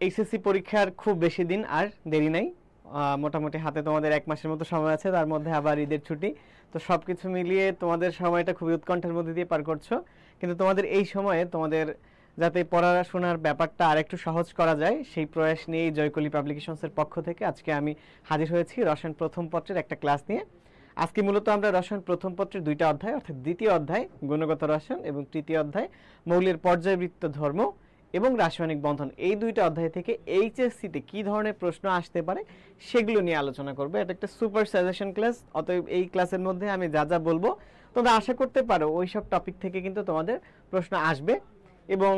HSC পরীক্ষার খুব বেশি দিন আর দেরি নাই, মোটামুটি হাতে তোমাদের 1 মাসের মতো সময় আছে, তার মধ্যে আবার ঈদের ছুটি। তো সব কিছু মিলিয়ে তোমাদের সময়টা খুবই উৎকণ্ঠার মধ্যে দিয়ে পার করছো, কিন্তু তোমাদের এই সময়ে তোমাদের যাতে পড়াশোনার ব্যাপারটা আর একটু সহজ করা যায় সেই প্রয়াস নিয়েই জয়কলি পাবলিকেশনসের পক্ষ থেকে আজকে আমি হাজির হয়েছি রসায়ন প্রথম পত্রের একটা ক্লাস নিয়ে। আজকে মূলত আমরা রসায়ন প্রথম পত্রের 2টা অধ্যায় অর্থাৎ দ্বিতীয় অধ্যায় গুণগত রসায়ন এবং তৃতীয় অধ্যায় মৌলের পর্যায়বৃত্ত ধর্ম এবং রাসায়নিক বন্ধন, এই 2টা অধ্যায় থেকে এইচএসসিতে কি ধরনের প্রশ্ন আসতে পারে সেগুলো নিয়ে আলোচনা করব। এটা একটা সুপার সাজেশন ক্লাস, অতএব এই ক্লাসের মধ্যে আমি যা যা বলবো তোমরা আশা করতে পারো ওই সব টপিক থেকে কিন্তু তোমাদের প্রশ্ন আসবে। এবং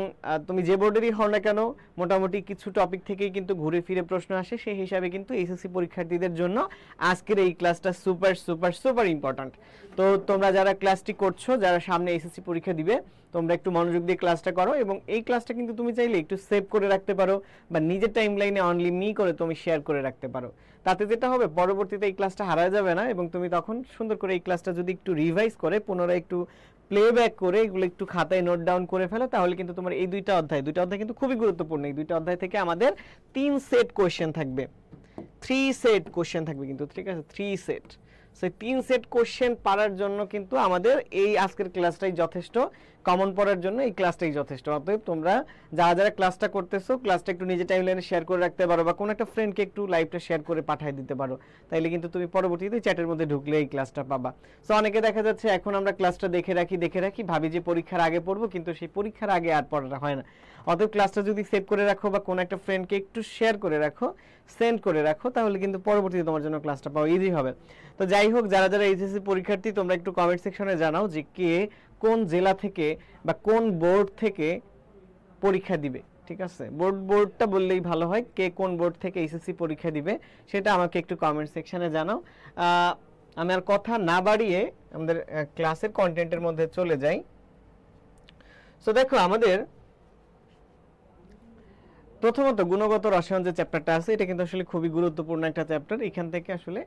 তুমি যে বোর্ডেরই হও না কেন মোটামুটি কিছু টপিক থেকেই কিন্তু ঘুরে ফিরে প্রশ্ন আসে, সেই হিসাবে কিন্তু এইচএসসি পরীক্ষার্থীদের জন্য আজকের এই ক্লাসটা সুপার সুপার সুপার ইম্পর্ট্যান্ট। তো তোমরা যারা ক্লাসটি করছো, যারা সামনে এইচএসসি পরীক্ষা দিবে, তোমরা একটু মনোযোগ দিয়ে ক্লাসটা করো এবং এই ক্লাসটা কিন্তু তুমি চাইলে একটু সেভ করে রাখতে পারো বা নিজের টাইমলাইনে অনলি মি করে তুমি শেয়ার করে রাখতে পারো। তাতে যেটা হবে পরবর্তীতে এই ক্লাসটা হারায় যাবে না এবং তুমি তখন সুন্দর করে এই ক্লাসটা যদি একটু রিভাইজ করে পুনরায় একটু প্লেব্যাক করে এগুলো একটু খাতায় নোট ডাউন করে ফেলো, তাহলে কিন্তু তোমার এই 2টা অধ্যায় কিন্তু খুবই গুরুত্বপূর্ণ। এই 2টা অধ্যায় থেকে আমাদের 3 সেট কোশ্চেন থাকবে, 3 সেট কোশ্চেন থাকবে কিন্তু, ঠিক আছে, 3 সেট। সেই 3 সেট কোশ্চেন পারার জন্য কিন্তু আমাদের এই আজকের ক্লাসটাই যথেষ্ট, কমন পড়ার জন্য এই ক্লাসটাই যথেষ্ট। অতএব তোমরা যারা যারা ক্লাসটা করতেছো ক্লাসটা একটু নিজের টাইমলাইনে শেয়ার করে রাখতে পারো বা কোনো একটা ফ্রেন্ডকে একটু লাইভটা শেয়ার করে পাঠিয়ে দিতে পারো, তাইলে কিন্তু তুমি পরবর্তীতে চ্যাটের মধ্যে ঢুকলে এই ক্লাসটা পাবা। সো অনেকে দেখা যাচ্ছে এখন আমরা ক্লাসটা দেখে রাখি ভাবি যে পরীক্ষার আগে পড়বো, কিন্তু সেই পরীক্ষার আগে আর পড়াটা হয় না। অতএব ক্লাসটা যদি সেভ করে রাখো বা কোনো একটা ফ্রেন্ডকে একটু শেয়ার করে রাখো, সেন্ড করে রাখো, তাহলে কিন্তু পরবর্তীতে তোমার জন্য ক্লাসটা পাওয়া ইজি হবে। তো যাই হোক, যারা যারা এইচএসসি পরীক্ষার্থী তোমরা একটু কমেন্ট সেকশনে জানাও যে কে কোন জেলা থেকে বা কোন বোর্ড থেকে পরীক্ষা দিবে, ঠিক আছে, বোর্ডটা বললেই ভালো হয়, কে কোন বোর্ড থেকে এইচএসসি পরীক্ষা দিবে সেটা আমাকে একটু কমেন্ট সেকশনে জানাও। আমি আর কথা না বাড়িয়ে আমাদের ক্লাসের কন্টেন্টের মধ্যে চলে যাই। সো দেখো, আমাদের প্রথমত গুণগত রসায়ন যে চ্যাপ্টারটা আছে এটা কিন্তু আসলে খুবই গুরুত্বপূর্ণ একটা চ্যাপ্টার। এখান থেকে আসলে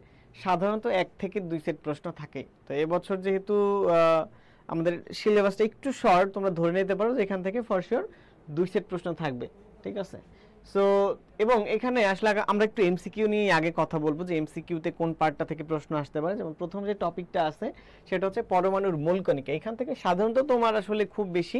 সাধারণত 1 থেকে 2 সেট প্রশ্ন থাকে। তো এবছর যেহেতু আমাদের সিলেবাসটা একটু শর্ট, তোমরা ধরে নিতে পারো যে এখান থেকে ফর শিওর 2 সেট প্রশ্ন থাকবে, ঠিক আছে। সো এবং এখানে আসলে আমরা একটু এমসিকিউ নিয়ে আগে কথা বলবো যে এমসিকিউতে কোন পার্টটা থেকে প্রশ্ন আসতে পারে। যেমন প্রথম যে টপিকটা আছে সেটা হচ্ছে পরমাণুর মূলকণিকা। এখান থেকে সাধারণত তোমার আসলে খুব বেশি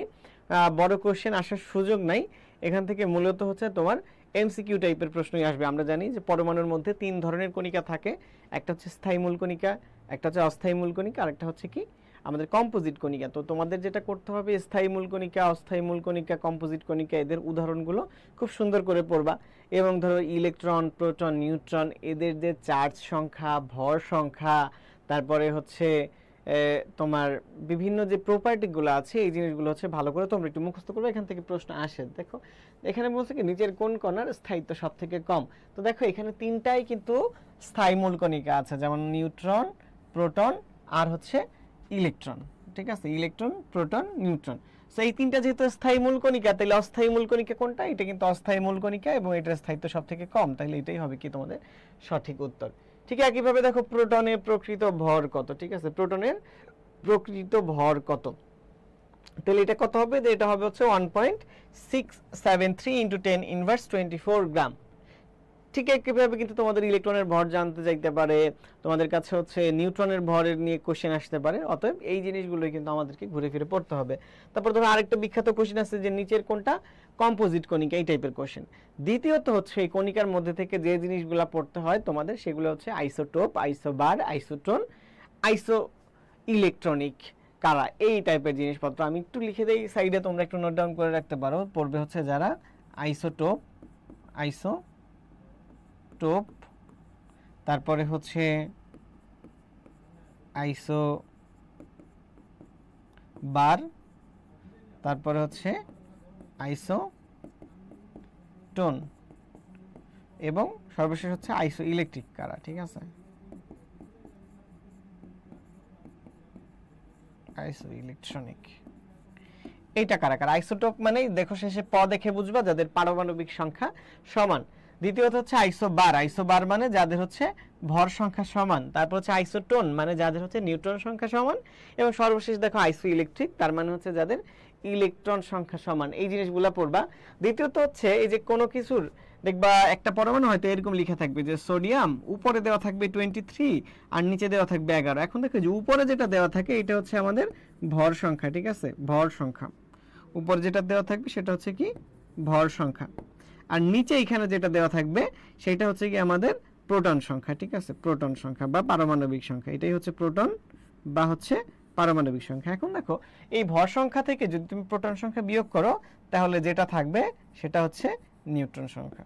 বড় কোশ্চেন আসার সুযোগ নাই। এখান থেকে মূলত হচ্ছে তোমার এমসিকিউ টাইপের প্রশ্নই আসবে। আমরা জানি যে পরমাণুর মধ্যে 3 ধরনের কণিকা থাকে, একটা হচ্ছে স্থায়ী মূলকণিকা, একটা হচ্ছে অস্থায়ী মূলকণিকা, আর একটা হচ্ছে কি আমাদের কম্পোজিট কণিকা। তো তোমাদের যেটা করতে হবে স্থায়ী মূলকণিকা, অস্থায়ী মূলকণিকা, কম্পোজিট কণিকা এদের উদাহরণগুলো খুব সুন্দর করে পড়বা এবং ধরো ইলেকট্রন, প্রোটন, নিউট্রন এদের যে চার্জ সংখ্যা, ভর সংখ্যা, তারপরে হচ্ছে তোমার বিভিন্ন যে প্রপার্টিগুলো আছে এই জিনিসগুলো হচ্ছে ভালো করে তোমরা একটু মুখস্থ করবে, এখান থেকে প্রশ্ন আসে। দেখো এখানে বলছে কি নিচের কোন কণার স্থায়িত্ব সব থেকে কম। তো দেখো এখানে 3টাই কিন্তু স্থায়ী মূলকণিকা আছে, যেমন নিউট্রন, প্রোটন আর হচ্ছে ইলেকট্রন, ঠিক আছে, ইলেকট্রন, প্রোটন, নিউট্রন। সো এই 3টা যেহেতু স্থায়ী মূলকণিকা, তাহলে অস্থায়ী মূলকণিকা কোনটা? এটা কিন্তু অস্থায়ী মূলকণিকা এবং এটার স্থায়িত্ব সব থেকে কম, তাহলে এটাই হবে কি তোমাদের সঠিক উত্তর। ঠিক একইভাবে দেখো প্রোটনের প্রকৃত ভর কত, ঠিক আছে, প্রোটনের প্রকৃত ভর কত, তাহলে এটা কত হবে? এটা হবে হচ্ছে 1.673 × 10⁻²4 গ্রাম। ঠিক একইভাবে কিন্তু তোমাদের ইলেকট্রনের ভর জানতে চাইতে পারে, তোমাদের কাছে হচ্ছে নিউট্রনের ভরের নিয়ে কোশ্চেন আসতে পারে। অতএব এই জিনিসগুলোই কিন্তু আমাদেরকে ঘুরে ফিরে পড়তে হবে। তারপর ধরো আরেকটা বিখ্যাত কোশ্চেন আছে যে নিচের কোনটা কম্পোজিট কণিকা, এই টাইপের কোশ্চেন। দ্বিতীয়ত হচ্ছে এই কণিকার মধ্যে থেকে যে জিনিসগুলো পড়তে হয় তোমাদের সেগুলো হচ্ছে আইসোটোপ, আইসোবার, আইসোটন, আইসো ইলেকট্রনিক কারা, এই টাইপের জিনিসপত্র। আমি একটু লিখে দেই সাইডে, তোমরা একটু নোট ডাউন করে রাখতে পারো। পড়বে হচ্ছে যারা আইসোটোপ, আইসোটোপ, তারপরে হচ্ছে আইসো বার, তারপরে হচ্ছে আইসোটোন এবং সর্বশেষ হচ্ছে আইসো ইলেকট্রিক কারা, ঠিক আছে, আইসো ইলেকট্রনিক। এইটা কারা কারা? আইসোটোপ মানে দেখো শেষে প দেখে বুঝবা যাদের পারমাণবিক সংখ্যা সমান। দ্বিতীয়ত হচ্ছে আইসোবার, আইসোবার মানে যাদের হচ্ছে ভর সংখ্যা সমান। তারপর হচ্ছে আইসোটোন মানে যাদের হচ্ছে নিউট্রন সংখ্যা সমান। এবং সর্বশেষ দেখো আইসো ইলেকট্রিক, তার মানে হচ্ছে যাদের ইলেকট্রন সংখ্যা সমান, এই জিনিসগুলা পড়বা। দ্বিতীয়ত হচ্ছে এই যে কোনো কিছুর দেখবা একটা পরমাণু হয়তো এরকম লেখা থাকবে যে সোডিয়াম, উপরে দেওয়া থাকবে 23 আর নিচে দেওয়া থাকবে 11। এখন দেখো যে উপরে যেটা দেওয়া থাকে এটা হচ্ছে আমাদের ভর সংখ্যা, ঠিক আছে, ভর সংখ্যা। উপরে যেটা দেওয়া থাকবে সেটা হচ্ছে কি ভর সংখ্যা, আর নিচে এখানে যেটা দেওয়া থাকবে সেটা হচ্ছে কি আমাদের প্রোটন সংখ্যা, ঠিক আছে, প্রোটন সংখ্যা বা পারমাণবিক সংখ্যা। এটাই হচ্ছে প্রোটন বা হচ্ছে পারমাণবিক সংখ্যা। এখন দেখো এই ভর সংখ্যা থেকে যদি তুমি প্রোটন সংখ্যা বিয়োগ করো তাহলে যেটা থাকবে সেটা হচ্ছে নিউট্রন সংখ্যা।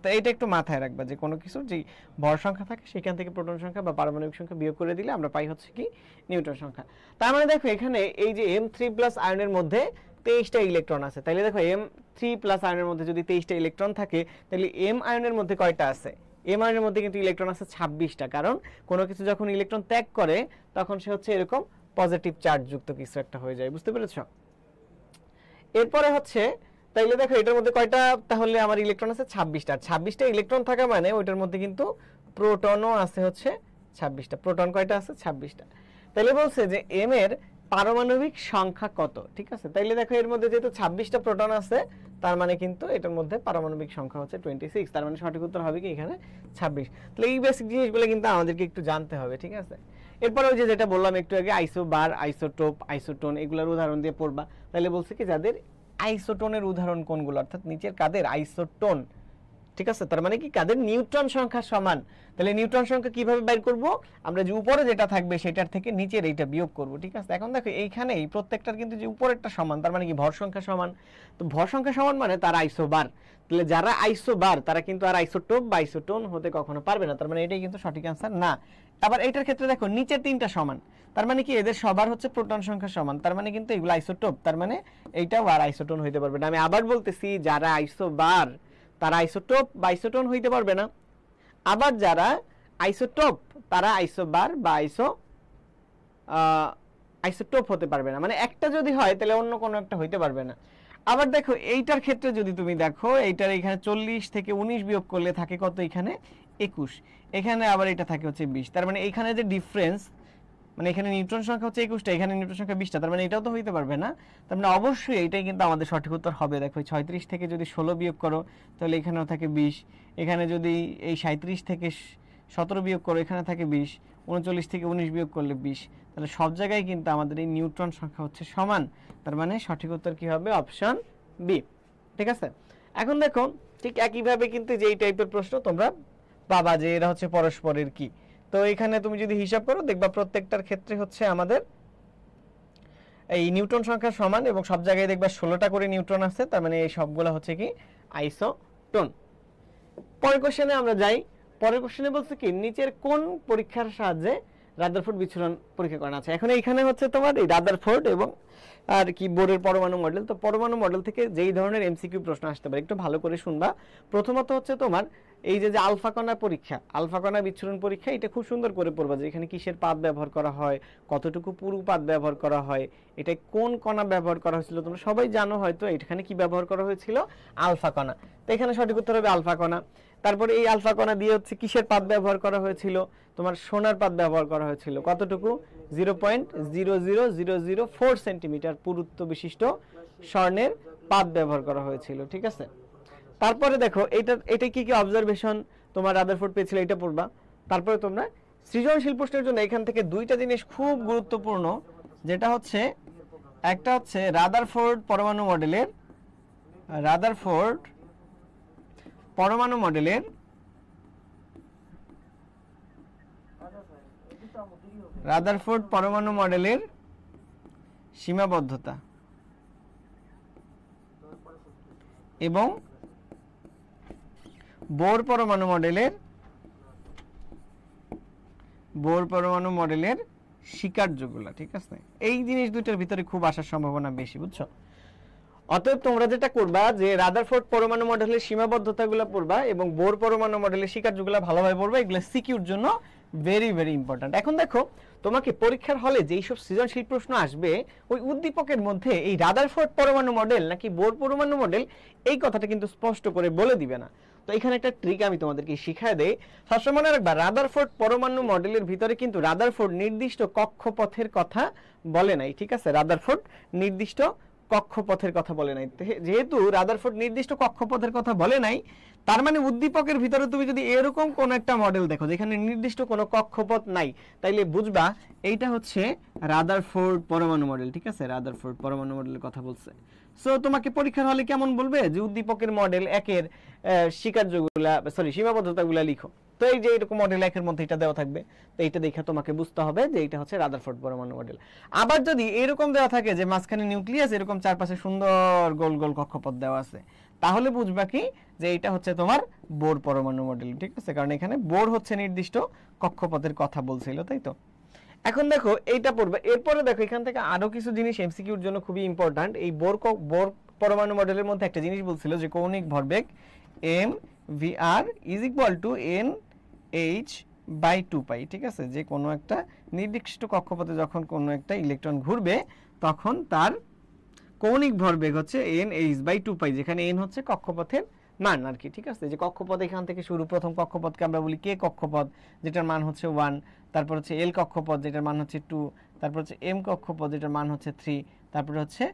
তো এটা একটু মাথায় রাখবা যে কোনো কিছু যে ভর সংখ্যা থাকে সেখান থেকে প্রোটন সংখ্যা বা পারমাণবিক সংখ্যা বিয়োগ করে দিলে আমরা পাই হচ্ছে কি নিউট্রন সংখ্যা। তার মানে দেখো এখানে এই যে M3+ আয়নের মধ্যে 23টা ইলেকট্রন আছে, তাহলে দেখো M3+ আয়নের মধ্যে যদি 23টা ইলেকট্রন থাকে তাহলে M আয়নের মধ্যে কয়টা আছে? M আয়নের মধ্যে কিন্তু ইলেকট্রন আছে 26টা, কারণ কোনো কিছু যখন ইলেকট্রন ত্যাগ করে তখন সে হচ্ছে এরকম পজিটিভ চার্জ যুক্ত কিছু একটা হয়ে যায়, বুঝতে পেরেছো? এরপরে হচ্ছে তাইলে দেখো এটার মধ্যে কয়টা তাহলে আমার ইলেকট্রন আছে 26টা, আর 26টা ইলেকট্রন থাকা মানে ওইটার মধ্যে কিন্তু প্রোটনও আছে হচ্ছে 26টা। প্রোটন কয়টা আছে? 26টা। তাইলে বলছে যে M এর পারমাণবিক সংখ্যা কত, ঠিক আছে? তাইলে দেখো এর মধ্যে যেহেতু 26টা প্রোটন আছে তার মানে কিন্তু এটার মধ্যে পারমাণবিক সংখ্যা হচ্ছে 26, তার মানে সঠিক উত্তর হবে কি এখানে 26। তাহলে এই বেসিক জিনিসগুলো কিন্তু আমাদেরকে একটু জানতে হবে, ঠিক আছে? এরপরে ওই যে যেটা বললাম একটু আগে আইসোবার, আইসোটোপ, আইসোটোন এগুলোর উদাহরণ দিয়ে পড়বা। তাহলে বলছে কি যাদের আইসোটোনের উদাহরণ কোনগুলো, অর্থাৎ নিচের কাদের আইসোটোন, ঠিক আছে, তার মানে কি কাদের নিউট্রন সংখ্যা সমান। তাহলে নিউট্রন সংখ্যা কিভাবে বের করব? আমরা যে উপরে যেটা থাকবে সেটার থেকে নিচের এইটা বিয়োগ করব, ঠিক আছে? এখন দেখো এইখানে এই প্রত্যেকটার কিন্তু যে উপরেরটা সমান তার মানে কি ভর সংখ্যা সমান। তো ভর সংখ্যা সমান মানে তার আইসোবার। তাহলে যারা আইসোবার তারা কিন্তু আর আইসোটোপ বা আইসোটোন হতে কখনো পারবে না, তার মানে এটাই কিন্তু সঠিক অ্যান্সার না। আবার এইটার ক্ষেত্রে দেখো নিচের তিনটা সমান, তার মানে কি এদের সবার হচ্ছে প্রোটন সংখ্যা সমান, তার মানে কিন্তু এগুলো আইসোটোপ, তার মানে এইটাও আর আইসোটোন হইতে পারবে না। আমি আবার বলতেছি যারা আইসোবার তারা আইসোটোপ বা আইসোটোন হইতে পারবে না, আবার যারা আইসোটোপ তারা আইসোবার বা আইসোটোপ হতে পারবে না। মানে একটা যদি হয় তাহলে অন্য কোনো একটা হইতে পারবে না। আবার দেখো এইটার ক্ষেত্রে যদি তুমি দেখো এইটার এখানে 40 থেকে 19 বিয়োগ করলে থাকে কত? এখানে 21, এখানে আবার এটা থাকে হচ্ছে 20, তার মানে এইখানে যে ডিফারেন্স, মানে এখানে নিউট্রন সংখ্যা হচ্ছে 21টা, এখানে নিউট্রন সংখ্যা 20টা, তার মানে এটাও তো হইতে পারবে না। তার মানে অবশ্যই এইটাই কিন্তু আমাদের সঠিক উত্তর হবে। দেখো 36 থেকে যদি 16 বিয়োগ করো তাহলে এখানেও থাকে 20, এখানে যদি এই 37 থেকে 17 বিয়োগ করো এখানে থাকে 20, 39 থেকে 19 বিয়োগ করলে 20, তাহলে সব জায়গায় কিন্তু আমাদের এই নিউট্রন সংখ্যা হচ্ছে সমান। তার মানে সঠিক উত্তর কি হবে? অপশন বি, ঠিক আছে? এখন দেখো ঠিক একইভাবে কিন্তু যে এই টাইপের প্রশ্ন তোমরা পাবা যে এরা হচ্ছে পরস্পরের কি। তো এখানে তুমি যদি হিসাব করো দেখবা প্রত্যেকটার ক্ষেত্রে হচ্ছে আমাদের এই নিউট্রন সংখ্যা সমান এবং সব জায়গায় দেখবা 16টা করে নিউট্রন আছে, তার মানে এই সবগুলো হচ্ছে কি আইসোটোন। পরের কোশ্চেনে আমরা যাই। পরের কোশ্চেনে বলছে কি নিচের কোন পরীক্ষার সাহায্যে রাদারফোর্ড বিচ্ছুরণ পরীক্ষা করা আছে? এখন এইখানে হচ্ছে তোমার এই রাদারফোর্ড এবং আর কি বোরের পরমাণু মডেল। তো পরমাণু মডেল থেকে যেই ধরনের এমসিকিউ প্রশ্ন আসতে পারে একটু ভালো করে শুনবা। প্রথমত হচ্ছে তোমার এই যে আলফা কণা পরীক্ষা, আলফা কণা বিচ্ছুরণ পরীক্ষা, এটা খুব সুন্দর করে পড়বা যে এখানে কিসের পাত ব্যবহার করা হয়, কতটুকু পুরু পাত ব্যবহার করা হয়, এটা কোন কণা ব্যবহার করা হয়েছিল তোমরা সবাই জানো হয়তো। এখানে কি ব্যবহার করা হয়েছিল? আলফা কণা। তো এখানে সঠিক উত্তর হবে আলফা কণা। তারপরে এই আলফা কণা দিয়ে হচ্ছে কিসের পাত ব্যবহার করা হয়েছিল? তোমার সোনার পাত ব্যবহার করা হয়েছিল। কতটুকু? 0.00004 সেন্টিমিটার পুরুত্ব বিশিষ্ট স্বর্ণের পাত ব্যবহার করা হয়েছিল, ঠিক আছে? তারপরে দেখো এটা কি কি অবজারভেশন তোমার রাদারফোর্ড পেয়েছিল এটা পড়বা। তারপরে তোমরা সৃজনশীল প্রশ্নের জন্য এখান থেকে দুইটা জিনিস খুব গুরুত্বপূর্ণ, যেটা হচ্ছে একটা হচ্ছে রাদারফোর্ড পরমাণু মডেলের রাদারফোর্ড পরমাণু মডেলের সীমাবদ্ধতা এবং বোর পরমাণু মডেলের স্বীকার্যগুলা, ঠিক আছে? এই জিনিস দুইটার ভিতরে খুব আসার সম্ভাবনা বেশি, বুঝছো? অতএব তোমরা যেটা করবা যে রাদারফোর্ড পরমাণু মডেলের সীমাবদ্ধতাগুলো পড়বা এবং বোর পরমাণু মডেলের স্বীকার্যগুলো ভালোভাবে পড়বা। এগুলো সিকিউর জন্য ভেরি ভেরি ইম্পর্টেন্ট। এখন দেখো তোমাকে পরীক্ষার হলে যেই সব সৃজনশীল প্রশ্ন আসবে ওই উদ্দীপকের মধ্যে এই রাদারফোর্ড পরমাণু মডেল নাকি বোর পরমাণু মডেল এই কথাটা কিন্তু স্পষ্ট করে বলে দিবে না। তো এখানে একটা ট্রিক আমি তোমাদেরকে শিখায় দেই। সবসময় মনে রাখবা রাদারফোর্ড পরমাণু মডেলের ভিতরে কিন্তু রাদারফোর্ড নির্দিষ্ট কক্ষপথের কথা বলে নাই, ঠিক আছে? রাদারফোর্ড নির্দিষ্ট কক্ষপথের কথা বলে নাই। যেহেতু রাদারফোর্ড নির্দিষ্ট কক্ষপথের কথা বলে নাই, তার মানে উদ্দীপকের ভিতরে তুমি যদি এরকম কোন একটা মডেল দেখো যেখানে নির্দিষ্ট কোনো কক্ষপথ নাই, তাইলে বুঝবা এইটা হচ্ছে রাদারফোর্ড পরমাণু মডেল। ঠিক আছে, রাদারফোর্ড পরমাণু মডেলের কথা বলছে। সো তোমাকে পরীক্ষার হলে কেমন বলবে যে উদ্দীপকের মডেল একের সীমাবদ্ধতাগুলা লিখো। তো এই যে এরকম মডেল একের মধ্যে এটা দেওয়া থাকবে, তো এইটা দেখে তোমাকে বুঝতে হবে যে এটা হচ্ছে রাদারফোর্ড পরমাণু মডেল। আবার যদি এরকম দেওয়া থাকে যে মাঝখানে নিউক্লিয়াস, এরকম চারপাশে সুন্দর গোল গোল কক্ষপথ দেওয়া আছে, তাহলে বুঝবা কি যে এটা হচ্ছে তোমার বোর পরমাণু মডেল। ঠিক আছে, কারণ এখানে বোর হচ্ছে নির্দিষ্ট কক্ষপথের কথা বলছিল, তাই তো। এখন দেখো এইটা পড়বে, এরপরে দেখো এখান থেকে আরো কিছু জিনিস এমসিকিউর জন্য খুবই ইম্পর্ট্যান্ট। এই বোর পরমাণু মডেলের মধ্যে একটা জিনিস বলছিল যে কৌণিক ভরবেগ M V R is equal to N H by 2 pi. ঠিক আছে, যে কোনো একটা নির্দিষ্ট কক্ষপথে যখন কোনো একটা ইলেকট্রন ঘুরবে তখন তার কৌণিক ভরবেগ হচ্ছে এন এইচ বাই 2 পাই, যেখানে এন হচ্ছে কক্ষপথের মান আর কি। ঠিক আছে, যে কক্ষপথ এখান থেকে শুরু, প্রথম কক্ষপথকে আমরা বলি কে কক্ষপথ, যেটার মান হচ্ছে 1, তারপর হচ্ছে এল কক্ষপথ যেটার মান হচ্ছে 2, তারপর হচ্ছে এম কক্ষপথ যেটার মান হচ্ছে 3, তারপর হচ্ছে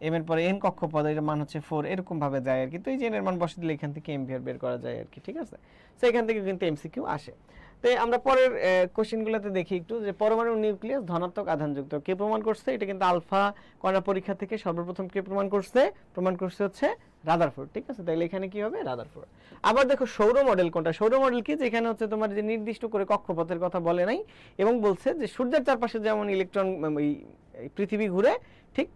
এম এর পরে এন কক্ষপথ এর মান হচ্ছে 4, এরকম ভাবে যায় আর কি। তো এই যে এন এর মান বসে দিলে এখান থেকে এমভিআর বের করা যায় আর কি। ঠিক আছে, তো এখান থেকে কিন্তু এমসিকিউ আসে। তো আমরা পরের কোশ্চেনগুলোতে দেখি একটু যে পরমাণুর নিউক্লিয়াস ধনাত্মক আধানযুক্ত, কে প্রমাণ করছে? এটা কিন্তু আলফা কণা পরীক্ষা থেকে সর্বপ্রথম কে প্রমাণ করছে? প্রমাণ করছে হচ্ছে রাদারফোর্ড। ঠিক আছে, তাহলে এখানে কি হবে? রাদারফোর্ড। আবার দেখো সৌর মডেল কোনটা? সৌর মডেল কি? যেখানে হচ্ছে তোমার যে নির্দিষ্ট করে কক্ষপথের কথা বলে নাই এবং বলছে যে সূর্যের চারপাশে যেমন ইলেকট্রন পৃথিবী ঘুরে, ঠিক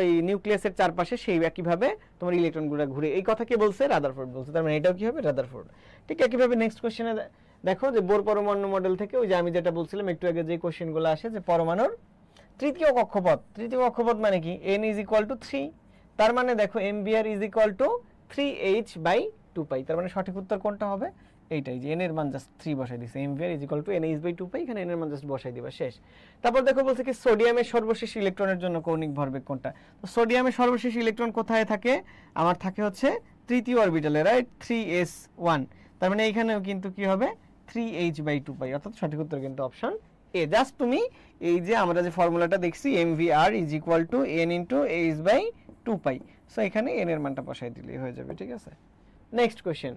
এই নিউক্লিয়াসের চারপাশে সেই একইভাবে তোমার ইলেকট্রনগুলো ঘুরে। এই কথা কে বলছে? রাদারফোর্ড বলছে। তার মানে এটাও কি হবে? রাদারফোর্ড। ঠিক একইভাবে নেক্সট কোশ্চেনে দেখো যে বোর পরমাণু মডেল থেকে ওই যে আমি যেটা বলছিলাম একটু আগে, যে কোশ্চেনগুলো আসে যে পরমাণুর তৃতীয় কক্ষপথ। তৃতীয় কক্ষপথ মানে কি? n is equal to 3। তার মানে দেখো mvr is equal to 3h by 2 pi. তার মানে সঠিক উত্তর কোনটা হবে? এইটাই, যে n এর মান জাস্ট 3 বসাই দিছে। mvr is equal to nh by 2 pi, এখানে n এর মান জাস্ট বসাই দিবা, শেষ। তারপর দেখো বলছে কি সোডিয়ামের সর্বশেষ ইলেকট্রনের জন্য কৌণিক ভরবেগ কোনটা? তো সোডিয়ামের সর্বশেষ ইলেকট্রন কোথায় থাকে? আমার থাকে হচ্ছে তৃতীয় অরবিটালে, রাইট, 3s1। তার মানে এইখানেও কিন্তু কি হবে? 3h বাই 2 পাই, অর্থাৎ সঠিক উত্তর কিন্তু অপশন এ। জাস্ট তুমি এই যে আমরা যে ফর্মুলাটা দেখছি mvr is equal to n into h by 2 pi, so এখানে n এর মানটা বসাই দিলেই হয়ে যাবে। ঠিক আছে, নেক্সট কোশ্চেন।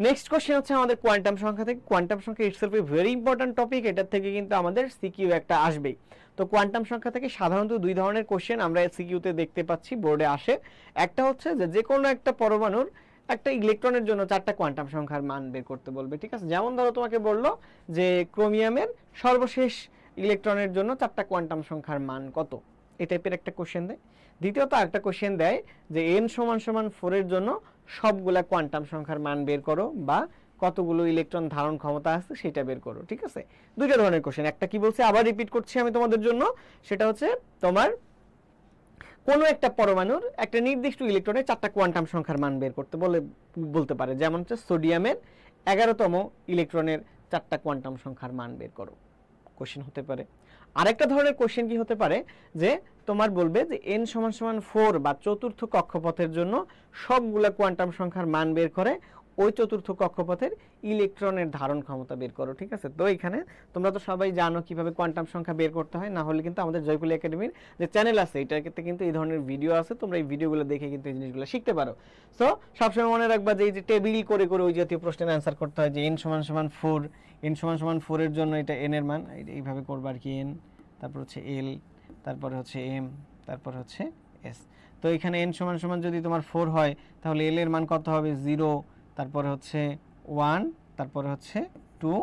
নেক্সট কোশ্চেন হচ্ছে আমাদের কোয়ান্টাম সংখ্যা থেকে। কোয়ান্টাম সংখ্যা itself a very important topic, এটার থেকে কিন্তু আমাদের সিকিউ একটা আসবেই। তো কোয়ান্টাম সংখ্যা থেকে সাধারণত দুই ধরনের কোশ্চেন আমরা সিকিউতে দেখতে পাচ্ছি, বোর্ডে আসে। একটা হচ্ছে যে কোনো একটা পরমাণুর একটা ইলেকট্রনের জন্য 4টা কোয়ান্টাম সংখ্যার মান বের করতে বলবে। ঠিক আছে, যেমন ধরো তোমাকে বললো যে ক্রোমিয়ামের সর্বশেষ ইলেকট্রনের জন্য 4টা কোয়ান্টাম সংখ্যার মান কত, এই টাইপের একটা কোশ্চেন দেয়। দ্বিতীয়ত আরেকটা কোশ্চেন দেয় যে n সমান সমান 4 এর জন্য সবগুলা কোয়ান্টাম সংখ্যার মান বের করো, বা কতগুলো ইলেকট্রন ধারণ ক্ষমতা আছে সেটা বের করো। ঠিক আছে, দুইটা ধরনের কোশ্চেন। একটা কি বলছে, আবার রিপিট করছি আমি তোমাদের জন্য, সেটা হচ্ছে তোমার কোনো একটা পরমাণুর একটা নির্দিষ্ট ইলেকট্রনের 4টা কোয়ান্টাম সংখ্যার মান বের করতে বলতে পারে। যেমন হচ্ছে সোডিয়ামের 11তম ইলেকট্রনের 4টা কোয়ান্টাম সংখ্যার মান বের করো, কোশ্চেন হতে পারে। আরেকটা ধরনের কোশ্চেন কি হতে পারে, যে তোমার বলবে যে n সমান সমান 4 বা চতুর্থ কক্ষপথের জন্য সবগুলা কোয়ান্টাম সংখ্যার মান বের করে ওই চতুর্থ কক্ষপথের ইলেকট্রনের ধারণ ক্ষমতা বের করো। ঠিক আছে, তো এখানে তোমরা তো সবাই জানো কিভাবে কোয়ান্টাম সংখ্যা বের করতে হয়, না হলে কিন্তু আমাদের জয়কুল একাডেমির যে চ্যানেল আছে এটাতে কিন্তু এই ধরনের ভিডিও আছে, তোমরা এই ভিডিওগুলো দেখে কিন্তু এই জিনিসগুলো শিখতে পারো। সো সবসময় মনে রাখবা যে এই যে টেবিল করে করে ওই জাতীয় প্রশ্নের অ্যান্সার করতে হয়, যে n সমান সমান 4, n সমান সমান 4 এর জন্য এটা n এর মান এইভাবে করবা আর কি, n, তারপর হচ্ছে l, তারপরে হচ্ছে m, তারপর হচ্ছে s। তো এখানে n সমান সমান যদি তোমার 4 হয় তাহলে l এর মান কত হবে? 0, তারপরে হচ্ছে 1, তারপরে হচ্ছে 2,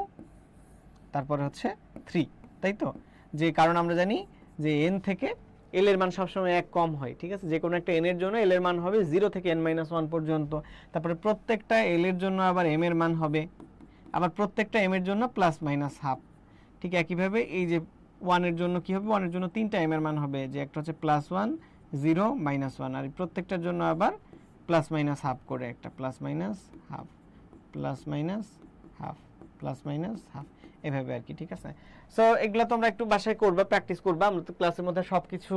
তারপরে হচ্ছে 3, তাই তো। যে কারণ আমরা জানি যে n থেকে l এর মান সবসময় 1 কম হয়। ঠিক আছে, যে কোনো একটা n এর জন্য l এর মান হবে 0 থেকে n-1 পর্যন্ত। তারপরে প্রত্যেকটা l এর জন্য আবার m এর মান হবে, আবার প্রত্যেকটা m এর জন্য প্লাস মাইনাস হাফ। ঠিক একইভাবে এই যে 1 এর জন্য কি হবে? 1 এর জন্য 3টা m এর মান হবে, যে একটা হচ্ছে +1, 0, -1, আর প্রত্যেকটার জন্য আবার প্লাস মাইনাস হাফ করে, একটা plus minus half, plus minus half, plus minus half, এভাবে আর কি। ঠিক আছে, সো এগুলা তোমরা একটু বাসায় করবা, প্র্যাকটিস করবা। আমরা তো ক্লাসের মধ্যে সবকিছু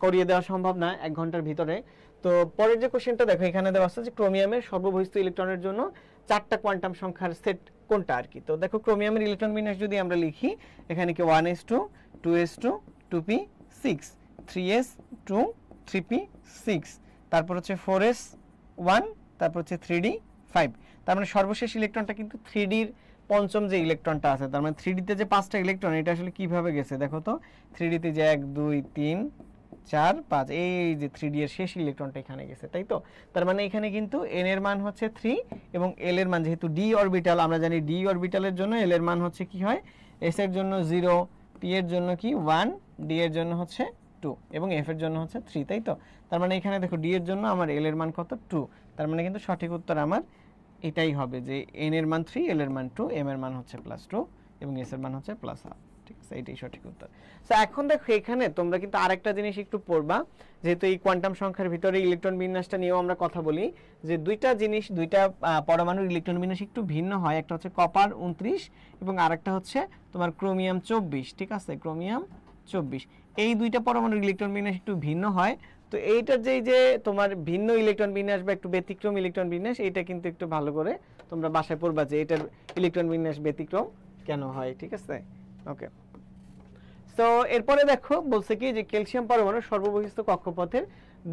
করিয়ে দেওয়া সম্ভব না 1 ঘন্টার ভিতরে। তো পরের যে কোশ্চেনটা দেখো, এখানে দেওয়া আছে যে ক্রোমিয়ামের সর্ববহিস্থ ইলেকট্রনের জন্য 4টা কোয়ান্টাম সংখ্যার সেট কোনটা আর কি। তো দেখো ক্রোমিয়ামের ইলেকট্রন বিন্যাস যদি আমরা লিখি, এখানে কি 1s2, 2s2, 2p6, 3s2, 3p6, তারপর হচ্ছে 4s1, তারপর হচ্ছে 3d5। তার মানে সর্বশেষ ইলেকট্রনটা কিন্তু 3d এর পঞ্চম যে ইলেকট্রনটা আছে, তার মানে 3d তে যে 5টা ইলেকট্রন, এটা আসলে কিভাবে গেছে দেখো তো। 3d তে যে 1 2 3 4 5, এই যে 3d এর শেষ ইলেকট্রনটা এখানে গেছে, তাই তো। তার মানে এখানে কিন্তু n এর মান হচ্ছে 3 এবং l এর মান, যেহেতু d অরবিটাল, আমরা জানি d অরবিটালের জন্য l এর মান হচ্ছে কি হয়, s এর জন্য 0, p এর জন্য কি 1, d এর জন্য হচ্ছে 2 এবং f এর জন্য হচ্ছে 3, তাই তো। তার মানে এখানে দেখো d এর জন্য আমার l এর মান কত 2। তার মানে কিন্তু সঠিক উত্তর আমার এটাই হবে যে n এর মান 3, l এর মান 2, m এর মান হচ্ছে +2 এবং s এর মান হচ্ছে +1/2। ঠিক আছে, এটাই সঠিক উত্তর। সো এখন দেখো এখানে তোমরা কিন্তু আরেকটা জিনিস একটু পড়বা, যেহেতু এই কোয়ান্টাম সংখ্যার ভিতরে ইলেকট্রন বিন্যাসটা নিয়েও আমরা কথা বলি, যে দুইটা জিনিস, দুইটা পরমাণুর ইলেকট্রন বিন্যাস একটু ভিন্ন হয়। একটা হচ্ছে কপার 29 এবং আরেকটা হচ্ছে তোমার ক্রোমিয়াম 24। ঠিক আছে, ক্রোমিয়াম 24, এই দুইটা পরমাণুর ইলেকট্রন বিন্যাস একটু ভিন্ন হয়। তো এইটার যে তোমার ভিন্ন ইলেকট্রন বিন্যাস বা একটু ব্যতিক্রম ইলেকট্রন বিন্যাস, এটা কিন্তু একটু ভালো করে তোমরা বাসায় পড়বা যে এটার ইলেকট্রন বিন্যাস ব্যতিক্রম কেন হয়। ঠিক আছে, ওকে। সো এরপরে দেখো বলছে কি যে ক্যালসিয়াম পরমাণুর সর্ববহিস্থ কক্ষপথের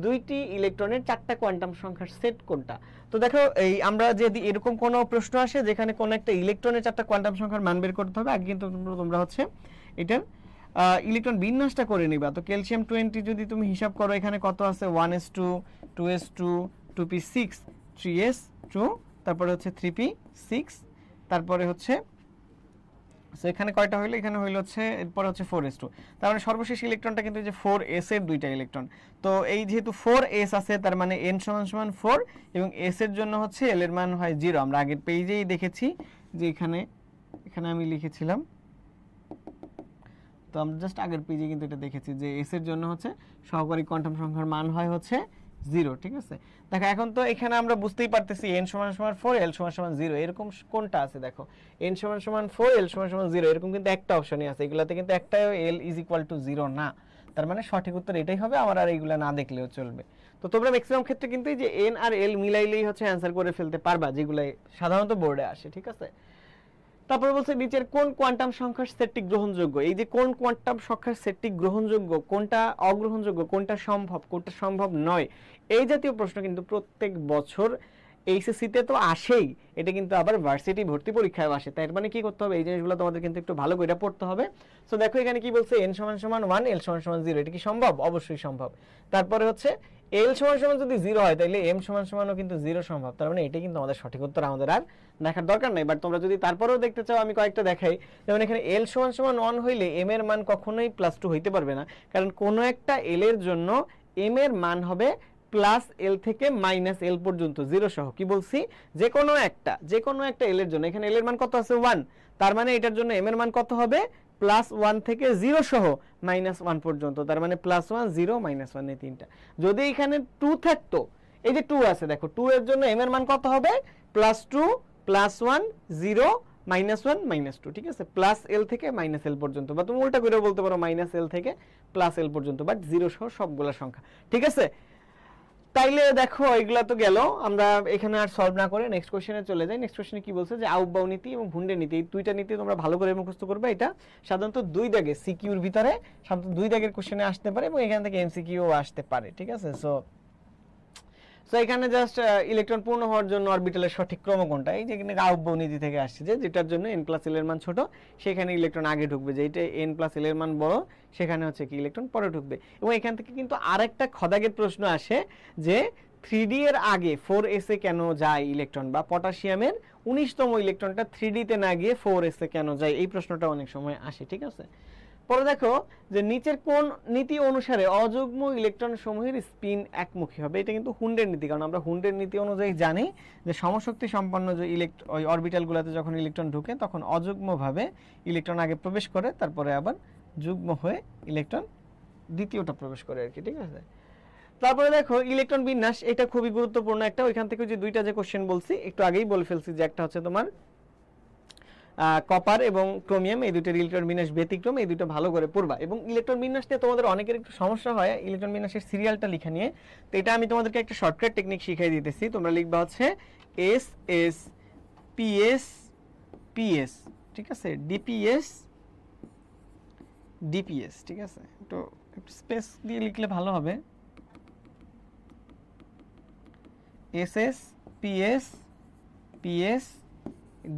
দুইটি ইলেকট্রনের 4টা কোয়ান্টাম সংখ্যার সেট কোনটা। তো দেখো এই আমরা যদি এরকম কোনো প্রশ্ন আসে যেখানে কোনো একটা ইলেকট্রনের 4টা কোয়ান্টাম সংখ্যার মান বের করতে হবে, আগে কিন্তু তোমরা হচ্ছে এটার ইলেকট্রন বিন্যাসটা করে নিবা। তো ক্যালসিয়াম 20 যদি তুমি হিসাব করো, এখানে কত আছে 1s2 2s2 2p6 3s2, তারপরে হচ্ছে 3p6, তারপরে হচ্ছে সো এখানে কয়টা হইলো, এখানে হইলো হচ্ছে এরপর হচ্ছে 4s2। তার মানে সর্বশেষ ইলেকট্রনটা কিন্তু যে 4s এর দুইটা ইলেকট্রন। তো এই যেহেতু 4s আছে, তার মানে n = 4 এবং s এর জন্য হচ্ছে l এর মান হয় 0। আমরা আগের পেজেই দেখেছি যে এখানে আমি লিখেছিলাম, তো আমরা জাস্ট আগের পেজে কিন্তু এটা দেখেছি যে s এর জন্য হচ্ছে সহকারী কোয়ান্টাম সংখ্যার মান হয় হচ্ছে 0। ঠিক আছে, দেখো এখন তো এখানে আমরা বুঝতেই পারতেছি n = 4 l = 0, এরকম কোনটা আছে দেখো, n = 4 l = 0, এরকম কিন্তু একটা অপশনই আছে, এগুলাতে কিন্তু একটাও l = 0 না। তার মানে সঠিক উত্তর এটাই হবে, আমার আর এইগুলা না দেখলেও চলবে। তো তোমরা ম্যাক্সিমাম ক্ষেত্রে কিন্তু এই যে n আর l মিলাইলেই হচ্ছে অ্যান্সার করে ফেলতে পারবা, যেগুলো সাধারণত বোর্ডে আসে। ঠিক আছে, তারপর বলছে নিচের কোন কোয়ান্টাম সংখ্যার সেটটি গ্রহণযোগ্য। এই যে কোন কোয়ান্টাম সংখ্যার সেটটি গ্রহণযোগ্য, কোনটা অগ্রহণযোগ্য, কোনটা সম্ভব নয়, এই জাতীয় প্রশ্ন কিন্তু প্রত্যেক বছর এইচএসসিতে তো আসেই, এটা কিন্তু আবার ভার্সিটি ভর্তি পরীক্ষায় আসে। তাই মানে কি করতে হবে, এই জিনিসগুলো তোমাদের কিন্তু একটু ভালো করে পড়তে হবে। সো দেখো এখানে কি বলছে, n = 1 l = 0, এটা কি সম্ভব? অবশ্যই সম্ভব। তারপরে হচ্ছে l = যদি 0 হয় তাহলে m = কিন্তু 0 সম্ভব। তার মানে এটা কিন্তু আমাদের সঠিক উত্তর, আমাদের আর দেখার দরকার নাই। বাট তোমরা যদি তারপরেও দেখতে চাও, আমি কয়েকটা দেখাই। যেমন এখানে l = 1 হইলে m এর মান কখনোই +2 হইতে পারবে না, কারণ কোনো একটা l এর জন্য m এর মান হবে +l থেকে -l পর্যন্ত 0 সহ। কি বলছি, যে কোনো একটা l এর জন্য, এখানে l এর মান কত আছে 1, তার মানে এটার জন্য m এর মান কত হবে +1 থেকে 0 সহ -1 পর্যন্ত। তার মানে +1 0 -1 এই তিনটা। যদি এখানে 2 থাকতো, এই যে 2 আছে দেখো, 2 এর জন্য m এর মান কত হবে +2 +1 0 -1 -2। ঠিক আছে, +l থেকে -l পর্যন্ত, বা তুমি উল্টা করে বলতে পারো -l থেকে +l পর্যন্ত, বাট 0 সহ সবগুলা সংখ্যা। ঠিক আছে, তাইলে দেখো এগুলা তো গেল, আমরা এখানে আর সলভ না করে নেক্সট কোশ্চেনে চলে যাই। নেক্সট কোশ্চেনে কি বলছে যে আউটবাউ নীতি এবং ভুন্ডের নীতি, এই দুইটা নীতি তোমরা ভালো করে মুখস্থ করবে। এটা সাধারণত 2 দাগে সিকিউর ভিতরে সাধারণত 2 দাগের কোশ্চেনে আসতে পারে এবং এখান থেকে এমসিকিউ আসতে পারে। ঠিক আছে, সো এখানে জাস্ট ইলেকট্রন পূর্ণ হওয়ার জন্য অরবিটালের সঠিক ক্রম কোনটা, এই যে এখানে আউটবাউ নীতি থেকে আসছে যে যেটার জন্য n+l এর মান ছোট সেখানে ইলেকট্রন আগে ঢুকবে, যেটা n+l এর মান বড় সেখানে হচ্ছে কি ইলেকট্রন পরে ঢুকবে। এবং এখান থেকে কিন্তু আরেকটা খদাগের প্রশ্ন আসে যে 3d এর আগে 4s এ কেন যায় ইলেকট্রন, বা পটাশিয়ামের 19তম ইলেকট্রনটা 3d তে না গিয়ে 4s এ কেন যায়, এই প্রশ্নটা অনেক সময় আসে। ঠিক আছে, পরে দেখো যে নিচের কোন নীতি অনুসারে অযুগ্ম ইলেকট্রন সমূহের স্পিন একমুখী হবে। এটা কিন্তু হুন্ডের নীতি, কারণ আমরা হুন্ডের নীতি অনুযায়ী জানি যে সমশক্তি সম্পন্ন যে ওই অরবিটালগুলোতে যখন ইলেকট্রন ঢুকে তখন অযুগ্মভাবে ইলেকট্রন আগে প্রবেশ করে, তারপরে আবার যুগ্ম হয়ে ইলেকট্রন দ্বিতীয়টা প্রবেশ করে আর কি। ঠিক আছে, তারপরে দেখো ইলেকট্রন বিন্যাস, এটা খুবই গুরুত্বপূর্ণ একটা। ওইখান থেকে যে দুইটা যে কোশ্চেন বলছি একটু আগেই বলে ফেলছি, যে একটা হচ্ছে তোমার কপার এবং ক্রোমিয়াম, এই দুইটার ইলেকট্রন বিন্যাস ব্যতিক্রম, এই দুটো ভালো করে পড়বা। এবং ইলেকট্রন বিন্যাস নিয়ে তোমাদের অনেকের একটু সমস্যা হয় ইলেকট্রন বিন্যাসের সিরিয়ালটা লিখা নিয়ে, তো এটা আমি তোমাদেরকে একটা শর্টকাট টেকনিক শিখিয়ে দিতেছি। তোমরা লিখবা হচ্ছে এস এস পিএস পিএস, ঠিক আছে, ডিপিএস ডিপিএস। ঠিক আছে, একটু স্পেস দিয়ে লিখলে ভালো হবে। SS PS PS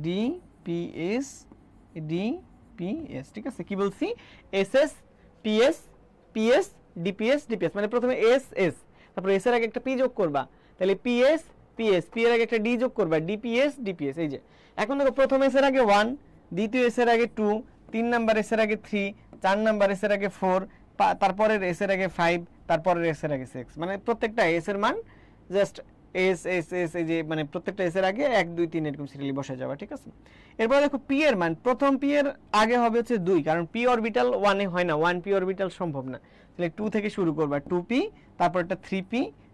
D PS D PS, ঠিক আছে? কি বলছি? SS PS PS DPS DPS, মানে প্রথমে এস এস, তারপর এস এর আগে একটা পি যোগ করবা, তাহলে পিএস পিএস, পি এর আগে একটা ডি যোগ করবা, ডিপিএস ডিপিএস। এই যে এখন দেখো, প্রথম এস এর আগে 1, দ্বিতীয় এস এর আগে 2, 3 নাম্বার এস এর আগে 3, 4 নাম্বার এস এর আগে 4, তারপরের এস এর আগে 5, তারপরের এস এর আগে 6, মানে প্রত্যেকটা এস এর মান জাস্ট এস এস এস, এই যে মানে প্রত্যেকটা এস এর আগে 1 2 3 এরকম সিরিয়ালি বসে যাবে, ঠিক আছে? এরপর দেখো পি এর মান, প্রথম পি এর আগে হবে হচ্ছে 2, কারণ পি অরবিটাল 1 এ হয় না, 1 পি অরবিটাল সম্ভব না, তাহলে 2 থেকে শুরু করবা, 2p, তারপর একটা 3p,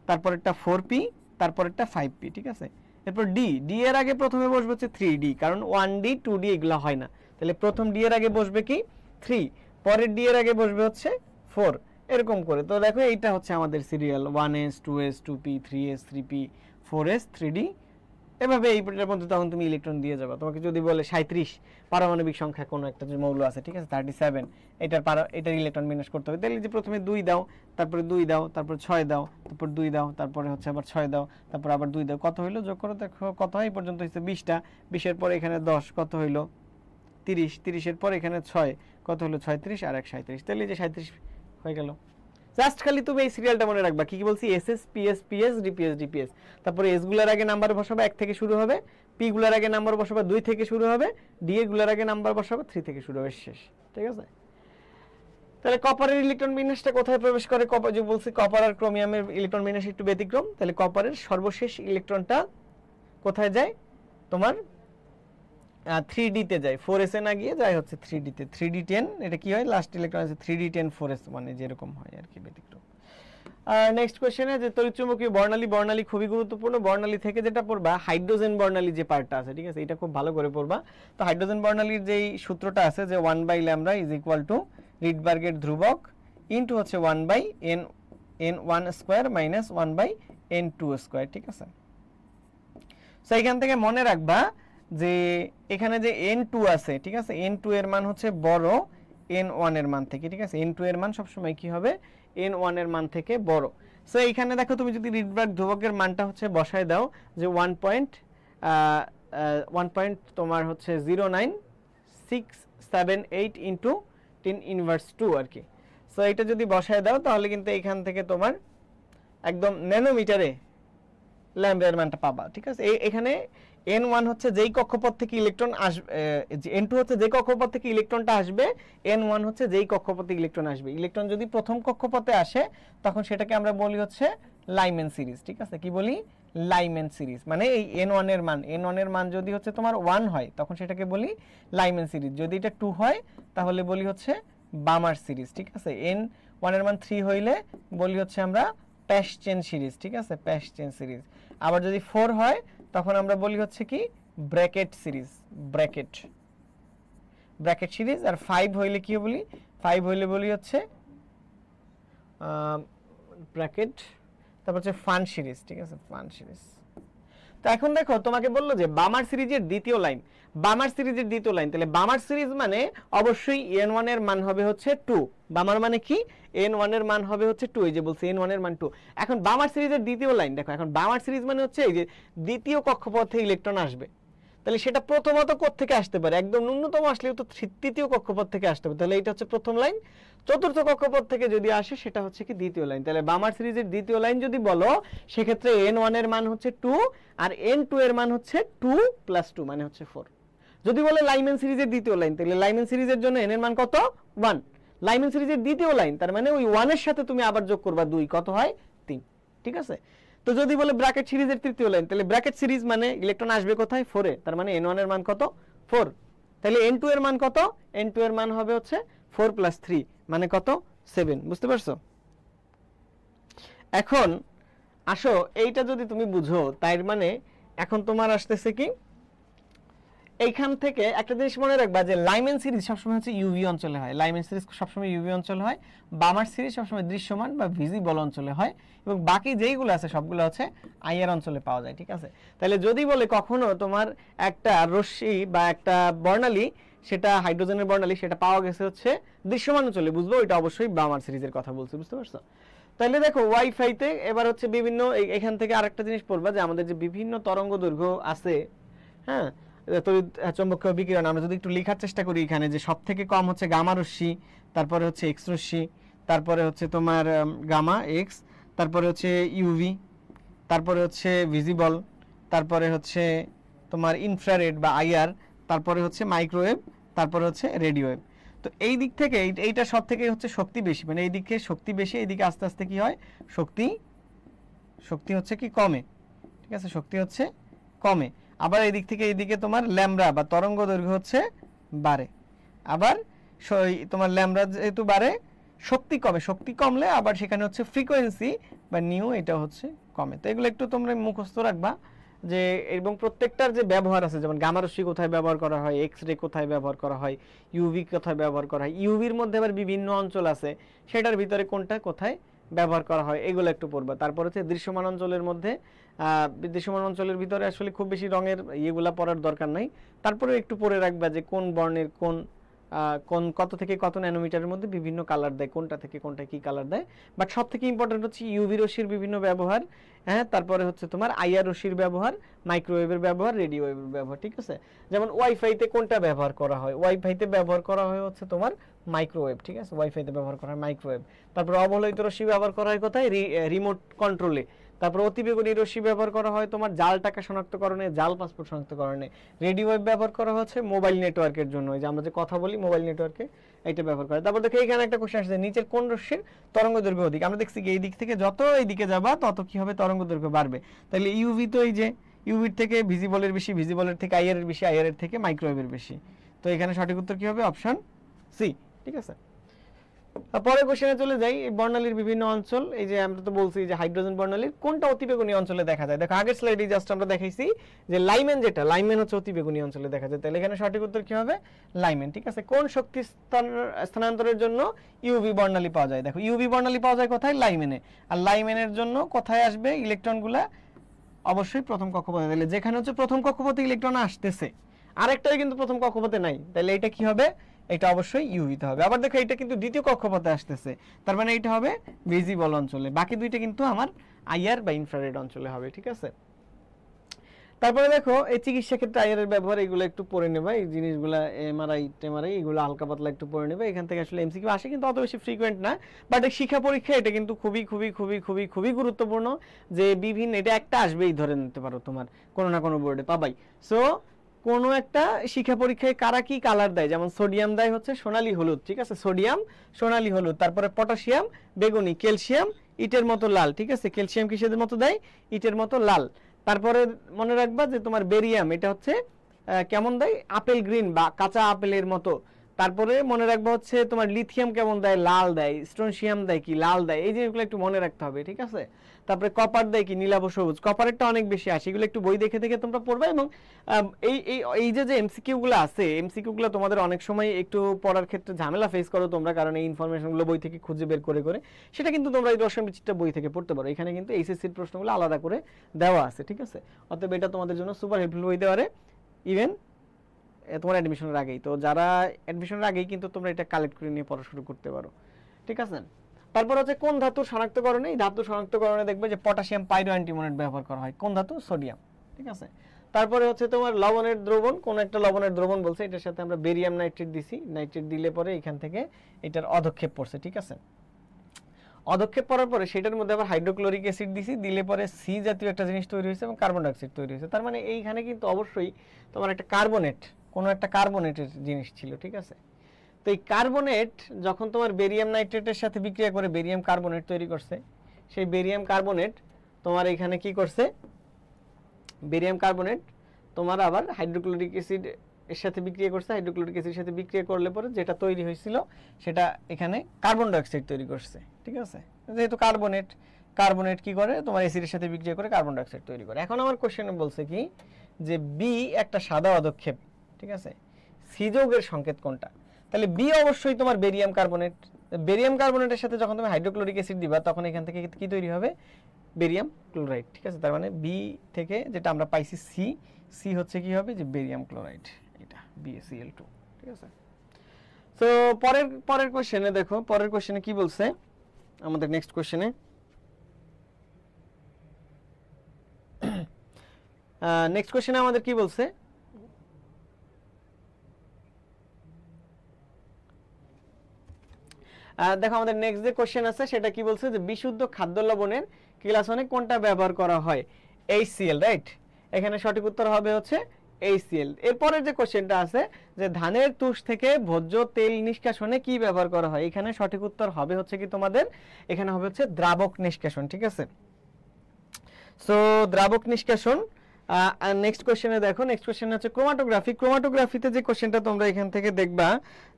তারপর একটা 4p, তারপর একটা 5p, ঠিক আছে? এরপর ডি, ডি এর আগে প্রথমে বসবে হচ্ছে 3d, কারণ 1d 2d এগুলা হয় না, তাহলে প্রথম ডি এর আগে বসবে কি 3, পরের ডি এর আগে বসবে হচ্ছে 4, এরকম করে। তো দেখো এইটা হচ্ছে আমাদের serial 1s 2s 2p 3s 3p 4s 3d, এভাবে এইটার মধ্যে তখন তুমি ইলেকট্রন দিয়ে যাবে। তোমাকে যদি বলে 37 পারমাণবিক সংখ্যা কোনো একটা যে মৌল আছে, ঠিক আছে, 37, এটার ইলেকট্রন বিন্যাস করতে হবে, তাহলে যে প্রথমে 2 দাও, তারপরে 2 দাও, তারপর 6 দাও, তারপর 2 দাও, তারপরে হচ্ছে আবার 6 দাও, তারপর আবার 2 দাও, কত হইলো যোগ করো, দেখো কত হয়, এই পর্যন্ত হচ্ছে 20টা, 20 এর পরে এখানে 10, কত হইলো 30, 30 এর পরে এখানে 6, কত হলো 36 আর 1 37, তাহলে যে 37 হয়ে গেল। জাস্ট খালি তুমি এই সিরিয়ালটা মনে রাখবা, কি কি বলছি, SS PS PS DPS DPS, তারপরে এস গুলার আগে নাম্বার বসাবে 1 থেকে শুরু হবে, পি গুলার আগে নাম্বার বসাবে 2 থেকে শুরু হবে, ডি এ গুলার আগে নাম্বার বসাবে 3 থেকে শুরু হবে, শেষ, ঠিক আছে? তাহলে কপারের ইলেকট্রন বিন্যাসটা কোথায় প্রবেশ করে? কপার, যে বলছি কপার আর ক্রোমিয়ামের ইলেকট্রন বিন্যাস একটু ব্যতিক্রম, তাহলে কপারের সর্বশেষ ইলেকট্রনটা কোথায় যায়? তোমার 3d তে যায়, 4s এ না গিয়ে যায় হচ্ছে 3d তে, 3d10, এটা কি হয়, লাস্ট ইলেকট্রন আছে 3d10 4s, মানে যেরকম হয় আর কি, ব্যতিক্রম। নেক্সট কোশ্চেনে যে তড়িৎচুম্বকীয় বর্ণালী, বর্ণালী খুবই গুরুত্বপূর্ণ, বর্ণালী থেকে যেটা পড়বা হাইড্রোজেন বর্ণালী যে পার্টটা আছে, ঠিক আছে, এটা খুব ভালো করে পড়বা। তো হাইড্রোজেন বর্ণালীর যেই সূত্রটা আছে যে 1/λ ইজ ইকুয়াল টু রিডবার্গের ধ্রুবক ইনটু হচ্ছে 1/n1 square minus 1/n2 square, ঠিক আছে? সো এখান থেকে মনে রাখবা যে এখানে যে n2 আছে, ঠিক আছে, n2 এর মান হচ্ছে বড় n1 এর মান থেকে, ঠিক আছে? n2 এর মান সবসময় কি হবে, n1 এর মান থেকে বড়। সো এইখানে দেখো, তুমি যদি রিডবার্গ ধ্রুবকের মানটা হচ্ছে বসায় দাও যে 1 তোমার হচ্ছে 09678 ইন্টু 10 ইনভার্স 2 আর কি। সো এটা যদি বসায় দাও তাহলে কিন্তু এইখান থেকে তোমার একদম ন্যানোমিটারে ল্যাম্বডার মানটা পাবা, ঠিক আছে? এখানে n1 হচ্ছে যেই কক্ষপথ থেকে ইলেকট্রন আসবে, n2 হচ্ছে যেই কক্ষপথ থেকে ইলেকট্রনটা আসবে, n1 হচ্ছে যেই কক্ষপথে ইলেকট্রন আসবে। ইলেকট্রন যদি প্রথম কক্ষপথে আসে তখন সেটাকে আমরা বলি হচ্ছে লাইম্যান সিরিজ, ঠিক আছে? কি বলি? লাইম্যান সিরিজ, মানে এই n1 এর মান যদি হচ্ছে তোমার 1 হয় তখন সেটাকে বলি লাইম্যান সিরিজ, যদি এটা 2 হয় তাহলে বলি হচ্ছে বামার সিরিজ, ঠিক আছে? n1 এর মান 3 হইলে বলি হচ্ছে আমরা প্যাসচেন সিরিজ, ঠিক আছে? প্যাসচেন সিরিজ। আবার যদি 4 হয় তখন আমরা বলি হচ্ছে কি ব্র্যাকেট সিরিজ, ব্র্যাকেট সিরিজ। আর 5 হইলে কি বলি? 5 হইলে বলি হচ্ছে ব্র্যাকেট, তারপর হচ্ছে ফান সিরিজ, ঠিক আছে? Fun series. তো এখন দেখো, তোমাকে বললো যে বামার সিরিজের দ্বিতীয় লাইন, বামার সিরিজের দ্বিতীয় লাইন, তাহলে বামার সিরিজ মানে অবশ্যই n1 এর মান হবে হচ্ছে 2। বামার মানে কি? n1 এর মান হবে হচ্ছে 2, এই যে বলছি n1 এর মান 2। এখন বামার সিরিজের দ্বিতীয় লাইন দেখো, এখন বামার সিরিজ মানে হচ্ছে এই যে দ্বিতীয় কক্ষপথে ইলেকট্রন আসবে, তাহলে সেটা প্রথমত কোত্থেকে আসতে পারে? একদম ন্যূনতম আসলেও তো তৃতীয় কক্ষপথ থেকে আসতে হবে, তাহলে এটা হচ্ছে প্রথম লাইন। চতুর্থ কক্ষপথ থেকে যদি আসে সেটা হচ্ছে কি দ্বিতীয় লাইন। তাহলে বামার সিরিজের দ্বিতীয় লাইন যদি বলো সেক্ষেত্রে n1 এর মান হচ্ছে 2 আর n2 এর মান হচ্ছে 2 + 2 মানে হচ্ছে 4। যদি বলে লাইম্যান সিরিজের দ্বিতীয় লাইন, তাহলে লাইম্যান সিরিজের জন্য n এর মান কত? 1। লাইম্যান সিরিজের দ্বিতীয় লাইন, তার মানে ওই 1 এর সাথে তুমি আবার যোগ করবা 2, কত হয়? 3, ঠিক আছে? তো যদি বলে ব্র্যাকেট সিরিজের তৃতীয় লাইন, তাহলে ব্র্যাকেট সিরিজ মানে ইলেকট্রন আসবে কোথায়? 4 এ, তার মানে n1 এর মান কত? 4। তাহলে n2 এর মান কত? n2 এর মান হবে হচ্ছে 4 + 3 মানে কত? 7। বুঝতে পারছো? এখন আসো, এইটা যদি তুমি বুঝো, তার মানে এখন তোমার আসতেছে কি, এইখান থেকে একটা জিনিস মনে রাখবা যে লাইম্যান সিরিজ সবসময় হচ্ছে ইউভি অঞ্চলে হয়, লাইম্যান সিরিজ সবসময় ইউভি অঞ্চলে হয়, বামার সিরিজ সবসময় দৃশ্যমান বা ভিজিবল অঞ্চলে হয়, এবং বাকি যেইগুলো আছে সবগুলো হচ্ছে আইআর অঞ্চলে পাওয়া যায়, ঠিক আছে? তাহলে যদি বলে কখনো তোমার একটা রশ্মি বা একটা বর্ণালী, সেটা হাইড্রোজেনের বর্ণালী, সেটা পাওয়া গেছে হচ্ছে দৃশ্যমান অঞ্চলে, বুঝবো এটা অবশ্যই বামার সিরিজের কথা বলছি। বুঝতে পারছো? তাহলে দেখো ওয়াইফাইতে এবার হচ্ছে বিভিন্ন এখান থেকে আরেকটা জিনিস পড়বা যে আমাদের যে বিভিন্ন তরঙ্গ দৈর্ঘ্য আছে, হ্যাঁ, তড়িৎ চৌম্বকীয় বিকিরণ আমরা যদি একটু লেখার চেষ্টা করি এখানে, যে সব থেকে কম হচ্ছে গামা রশ্মি, তারপরে হচ্ছে এক্স রশ্মি, তারপরে হচ্ছে তোমার গামা এক্স, তারপরে হচ্ছে ইউভি, তারপরে হচ্ছে ভিজিবল, তারপরে হচ্ছে তোমার ইনফ্রারেড বা আইআর, তারপরে হচ্ছে মাইক্রোওয়েভ, তারপরে হচ্ছে রেডিও ওয়েভ। তো এই দিক থেকে এইটা সব থেকে হচ্ছে শক্তি বেশি, মানে এই দিকে শক্তি বেশি, এইদিকে আস্তে আস্তে কি হয় শক্তি হচ্ছে কি কমে, ঠিক আছে, শক্তি হচ্ছে কমে। আবার এই দিক থেকে এইদিকে তোমার ল্যামডা বা তরঙ্গ দৈর্ঘ্য হচ্ছে বাড়ে। আবার তোমার ল্যামডা যেহেতু বাড়ে শক্তি কমে, শক্তি কমলে আবার সেখানে হচ্ছে ফ্রিকোয়েন্সি বা নিউ এটা হচ্ছে কমে। তো এগুলো একটু তোমরা মুখস্থ রাখবা যে, এবং প্রত্যেকটার যে ব্যবহার আছে, যেমন গামা রশ্মি কোথায় ব্যবহার করা হয়, এক্স রে কোথায় ব্যবহার করা হয়, ইউভি কোথায় ব্যবহার করা হয়, ইউভির মধ্যে আবার বিভিন্ন অঞ্চল আছে, সেটার ভিতরে কোনটা কোথায় ব্যবহার করা হয় এগুলো একটু পড়বা। তারপর হচ্ছে দৃশ্যমান অঞ্চলের মধ্যে দৃশ্যমান অঞ্চলের ভিতরে আসলে খুব বেশি রঙের ইয়েগুলা পড়ার দরকার নাই, তারপরে একটু পড়ে রাখবা যে কোন বর্ণের কোন কত থেকে কত ন্যানোমিটারের মধ্যে বিভিন্ন কালার দেয়, কোনটা থেকে কোনটা কি কালার দেয়। বাট সব থেকে ইম্পর্টেন্ট হচ্ছে ইউভি রশ্মির বিভিন্ন ব্যবহার, হ্যাঁ, তারপরে হচ্ছে তোমার আইআর রশ্মির ব্যবহার, মাইক্রোওয়েভের ব্যবহার, রেডিও ওয়েভের ব্যবহার, ঠিক আছে। যেমন ওয়াইফাইতে কোনটা ব্যবহার করা হয়, ওয়াইফাইতে ব্যবহার করা হয় হচ্ছে তোমার মাইক্রোওয়েভ, ঠিক আছে, ওয়াইফাইতে ব্যবহার করা হয় মাইক্রোওয়েভ। তারপর অবলোহিত রশ্মি ব্যবহার করা হয় কোথায়, রিমোট কন্ট্রোলে। তারপর অতিবেগুনি রশ্মি ব্যবহার করা হয় তোমার জাল টাকা শনাক্তকরণে, জাল পাসপোর্ট শনাক্তকরণে। রেডিও ওয়েভ ব্যবহার করা হচ্ছে মোবাইল নেটওয়ার্কের জন্য, এই যে আমরা যে কথা বলি মোবাইল নেটওয়ার্কে, এটা ব্যবহার করে। তারপর দেখো এখানে একটা কোশ্চেন আসছে, নিচের কোন রশ্মির তরঙ্গ দৈর্ঘ্য অধিক। আমরা দেখছি এই দিক থেকে যত এই দিকে যাবা তত কি হবে, তরঙ্গ দৈর্ঘ্য বাড়বে। তাহলে ইউভি তো এই যে ইউভির থেকে ভিজিবলের বেশি, ভিজিবলের থেকে আইআর এর বেশি, আইআর এর থেকে মাইক্রোওয়েভের বেশি। তো এখানে সঠিক উত্তর কি হবে, অপশন সি, ঠিক আছে। পরের কোশ্চেনে চলে যাই, এই বর্ণালীর বিভিন্ন অঞ্চল, এই যে আমরা তো বলছি যে হাইড্রোজেন বর্ণালীর কোনটা অতিবেগুনি অঞ্চলে দেখা যায়। দেখো আগের স্লাইডে জাস্ট আমরা দেখাইছি যে লাইমেন, যেটা লাইমেন হচ্ছে অতিবেগুনি অঞ্চলে দেখা যায়। তাহলে এখানে সঠিক উত্তর কি হবে, লাইমেন, ঠিক আছে। কোন শক্তি স্থানান্তরের জন্য ইউভি বর্ণালী পাওয়া যায়। দেখো ইউভি বর্ণালী পাওয়া যায় কোথায়, লাইমেনে। আর লাইমেনের জন্য কোথায় আসবে ইলেকট্রনগুলা, অবশ্যই প্রথম কক্ষপথে। তাহলে যেখানে হচ্ছে প্রথম কক্ষপথে ইলেকট্রন আসতেছে, আরেকটাই কিন্তু প্রথম কক্ষপথে নাই, তাহলে এটা কি হবে, এটা অবশ্যই ইউভিতে হবে। আবার দেখো এটা কিন্তু দ্বিতীয় কক্ষপথে আসতেছে, তার মানে এটা হবে ভিজিবল অঞ্চলে। বাকি দুইটা কিন্তু আমার আইআর বা ইনফ্রারেড অঞ্চলে হবে, ঠিক আছে। তারপরে দেখো এই চিকিৎসা ক্ষেত্রে আইআর এর ব্যবহার, এগুলো একটু পড়ে নেবা, এই জিনিসগুলো এমআরআই টেমআরআই এগুলো হালকা পাতলা একটু পড়ে নেবা। এখান থেকে আসলে এমসিকিউ আসে কিন্তু অত বেশি ফ্রিকোয়েন্ট না, বাট এই শিক্ষা পরীক্ষা এটা কিন্তু খুবই খুবই খুবই খুবই খুবই গুরুত্বপূর্ণ, যে বিভিন্ন এটা একটা আসবেই, ধরে নিতে পারো তোমার কোনো না কোনো বোর্ডে পাবাই। সো কোনো একটা শিক্ষা পরীক্ষায় কারা কি কালার দেয়, যেমন সোডিয়াম দেয় হচ্ছে সোনালী হলুদ, ঠিক আছে, সোডিয়াম সোনালী হলুদ। তারপরে পটাশিয়াম বেগুনি, ক্যালসিয়াম ইটের মতো লাল, ঠিক আছে, ক্যালসিয়াম কিসের মতো দেয়, ইটের মতো লাল। তারপরে মনে রাখবা যে তোমার বেরিয়াম, এটা হচ্ছে কেমন দেয়, আপেল গ্রিন বা কাঁচা আপেলের মতো। তারপরে মনে রাখবা হচ্ছে তোমার লিথিয়াম কেমন দেয়, লাল দেয়। স্ট্রোনশিয়াম দেয় কি, লাল দেয়। এই জিনিসগুলো একটু মনে রাখতে হবে, ঠিক আছে। তারপরে কপার দেয় কি, নীলাভ সবুজ। কপারেরটা অনেক বেশি আসে, এগুলো একটু বই দেখে দেখে তোমরা পড়বে। এবং এই যে এমসিকিউ গুলো আছে, এমসিকিউ গুলো তোমাদের অনেক সময় একটু পড়ার ক্ষেত্রে ঝামেলা ফেস করো তোমরা, কারণ এই ইনফরমেশনগুলো বই থেকে খুঁজে বের করে করে, সেটা কিন্তু তোমরা এই দশম বিচিত্রা বই থেকে পড়তে পারো। এখানে কিন্তু এইচএসসির প্রশ্নগুলো আলাদা করে দেওয়া আছে, ঠিক আছে। অতএব এটা তোমাদের জন্য সুপার হেল্পফুল হইতে পারে, ইভেন তোমার অ্যাডমিশনের আগেই। তো যারা অ্যাডমিশনের আগেই কিন্তু তোমরা এটা কালেক্ট করে নিয়ে পড়া শুরু করতে পারো, ঠিক আছে। তারপর হচ্ছে কোন ধাতুর শনাক্তকরণে, এই ধাতু শনাক্তকরণে দেখবে যে পটাশিয়াম পাইরো অ্যান্টিমোনেট ব্যবহার করা হয়। কোন ধাতু, সোডিয়াম, ঠিক আছে। তারপরে হচ্ছে তোমার লবণের দ্রবণ, কোন একটা লবণের দ্রবণ বলছে, এটার সাথে আমরা বেরিয়াম নাইট্রেট দিছি, নাইট্রেট দিলে পরে এখান থেকে এটার অধক্ষেপ পড়ছে, ঠিক আছে। অধক্ষেপ পড়ার পরে সেটার মধ্যে আবার হাইড্রোক্লোরিক অ্যাসিড দিছি, দিলে পরে সি জাতীয় একটা জিনিস তৈরি হয়েছে এবং কার্বন ডাইঅক্সাইড তৈরি হয়েছে। তার মানে এইখানে কিন্তু অবশ্যই তোমার একটা কার্বনেট, কোনো একটা কার্বনেটের জিনিস ছিল, ঠিক আছে। তো এই কার্বনেট যখন তোমার বেরিয়াম নাইট্রেটের সাথে বিক্রিয়া করে বেরিয়াম কার্বনেট তৈরি করছে, সেই বেরিয়াম কার্বনেট তোমার এখানে কি করছে, বেরিয়াম কার্বনেট তোমার আবার হাইড্রোক্লোরিক অ্যাসিড এর সাথে বিক্রিয়া করছে। হাইড্রোক্লোরিক অ্যাসিডের সাথে বিক্রিয়া করলে পরে যেটা তৈরি হয়েছিল সেটা এখানে কার্বন ডাইঅক্সাইড তৈরি করছে, ঠিক আছে। যেহেতু কার্বনেট কি করে, তোমার অ্যাসিডের সাথে বিক্রিয়া করে কার্বন ডাইঅক্সাইড তৈরি করে। এখন আমার কোশ্চেনে বলছে কি যে বি একটা সাদা অধক্ষেপ, ঠিক আছে, সি যৌগের সংকেত কোনটা। তাহলে বি অবশ্যই তোমার বেরিয়াম কার্বনেট। বেরিয়াম কার্বনেটের সাথে যখন তুমি হাইড্রোক্লোরিক অ্যাসিড দিবা তখন এখান থেকে কি তৈরি হবে, বেরিয়াম ক্লোরাইড, ঠিক আছে। তার মানে বি থেকে যেটা আমরা পাইছি সি হচ্ছে কি হবে, যে বেরিয়াম ক্লোরাইড, এটা BaCl2, ঠিক আছে। তো পরের কোশ্চেনে দেখো, পরের কোশ্চেনে কি বলছে আমাদের নেক্সট কোশ্চেনে, নেক্সট কোশ্চেনে আমাদের কি বলছে, দেখো আমাদের নেক্সট যে কোশ্চেন আছে সেটা কি বলছে যে বিশুদ্ধ খাদ্য লবণের কিলাসনে কোনটা ব্যবহার করা হয়, HCl, রাইট। এখানে সঠিক উত্তর হবে হচ্ছে HCl। এরপরের যে কোশ্চেনটা আছে যে ধানের তুষ থেকে ভোজ্য তেল নিষ্কাশনে কি ব্যবহার করা হয়, এখানে সঠিক উত্তর হবে হচ্ছে কি তোমাদের, এখানে হবে হচ্ছে দ্রাবক নিষ্কাশন, ঠিক আছে। সো দ্রাবক নিষ্কাশন। নেক্সট কোশ্চেনে দেখো, নেক্সট কোশ্চেন হচ্ছে ক্রোমাটোগ্রাফি। ক্রোমাটোগ্রাফিতে যে কোশ্চেনটা তোমরা এখান থেকে দেখবা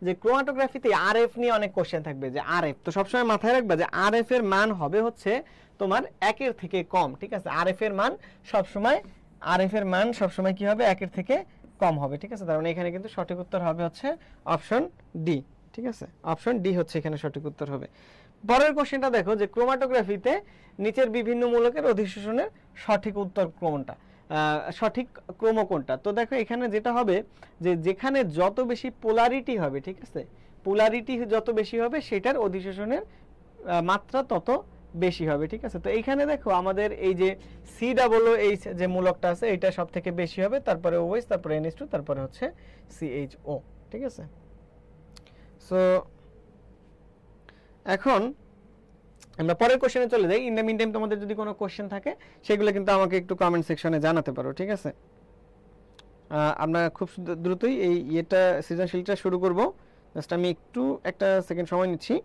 যে ক্রোমাটোগ্রাফিতে আরএফ নিয়ে অনেক কোশ্চেন থাকবে, যে আরএফ তো সবসময় মাথায় রাখবা যে আরএফ এর মান হবে হচ্ছে তোমার 1 এর থেকে কম, ঠিক আছে। আরএফ এর মান সবসময় কি হবে, 1 এর থেকে কম হবে, ঠিক আছে। তার মানে এখানে কিন্তু সঠিক উত্তর হবে হচ্ছে অপশন ডি, ঠিক আছে। অপশন ডি হচ্ছে এখানে সঠিক উত্তর হবে। পরের কোশ্চেনটা দেখো যে ক্রোমাটোগ্রাফিতে নিচের বিভিন্ন মূলকের অধিশোষণের সঠিক উত্তর কোনটা, সঠিক ক্রম কোনটা। তো দেখো এখানে যেটা হবে যে যেখানে যত বেশি পোলারিটি হবে, ঠিক আছে, পোলারিটি যত বেশি হবে সেটার অধিশোষণের মাত্রা তত বেশি হবে, ঠিক আছে। তো এইখানে দেখো আমাদের এই যে COOH যে মূলকটা আছে এটা সব থেকে বেশি হবে, তারপরে OH, তারপরে NH2, তারপরে হচ্ছে CHO, ঠিক আছে। সো এখন আমরা পরের কোশ্চেনে চলে যাই। ইন দ্য মিন টাইম তোমাদের যদি কোনো কোশ্চেন থাকে সেগুলো কিন্তু আমাকে একটু কমেন্ট সেকশনে জানাতে পারো, ঠিক আছে। আমরা খুব দ্রুতই এই এটা সৃজনশীলটা শুরু করব। জাস্ট আমি একটু একটা সেকেন্ড সময় নিচ্ছি।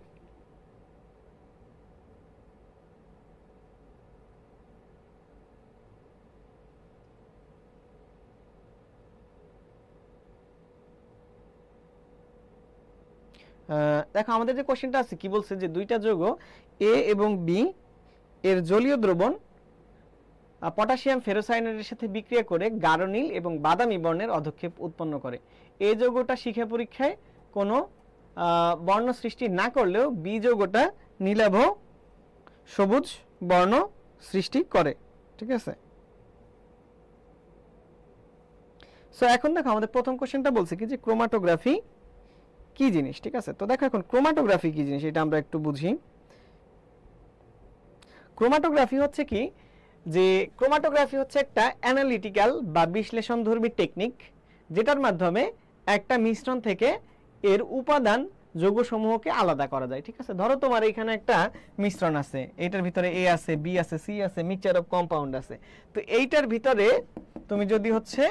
দেখো আমাদের যে কোশ্চেনটা আছে কি বলছে যে দুইটা যৌগ A এবং B এর জলীয় দ্রবণ পটাশিয়াম ফেরোসায়ানাইডের সাথে বিক্রিয়া করে গাঢ় নীল এবং বাদামি বর্ণের অধক্ষেপ উৎপন্ন করে। এই যৌগটা শিখা পরীক্ষায় কোনো বর্ণ সৃষ্টি না করলেও B যৌগটা নীলাভ সবুজ বর্ণ সৃষ্টি করে, ঠিক আছে। সো এখন দেখো আমাদের প্রথম কোশ্চেনটা বলছে কি যে ক্রোমাটোগ্রাফি কি জিনিস, ঠিক আছে। তো দেখো এখন ক্রোমাটোগ্রাফি কি জিনিস এটা আমরা একটু বুঝি। ক্রোমাটোগ্রাফি হচ্ছে কি যে ক্রোমাটোগ্রাফি হচ্ছে একটা অ্যানালিটিক্যাল বা বিশ্লেষণধর্মী টেকনিক, যেটার মাধ্যমে একটা মিশ্রণ থেকে এর উপাদান যৌগসমূহকে আলাদা করা যায়, ঠিক আছে। ধরো তোমার এখানে একটা মিশ্রণ আছে, এটার ভিতরে A আছে, B আছে, C আছে, মিক্সচার অফ কম্পাউন্ড আছে। তো এইটার ভিতরে তুমি যদি হচ্ছে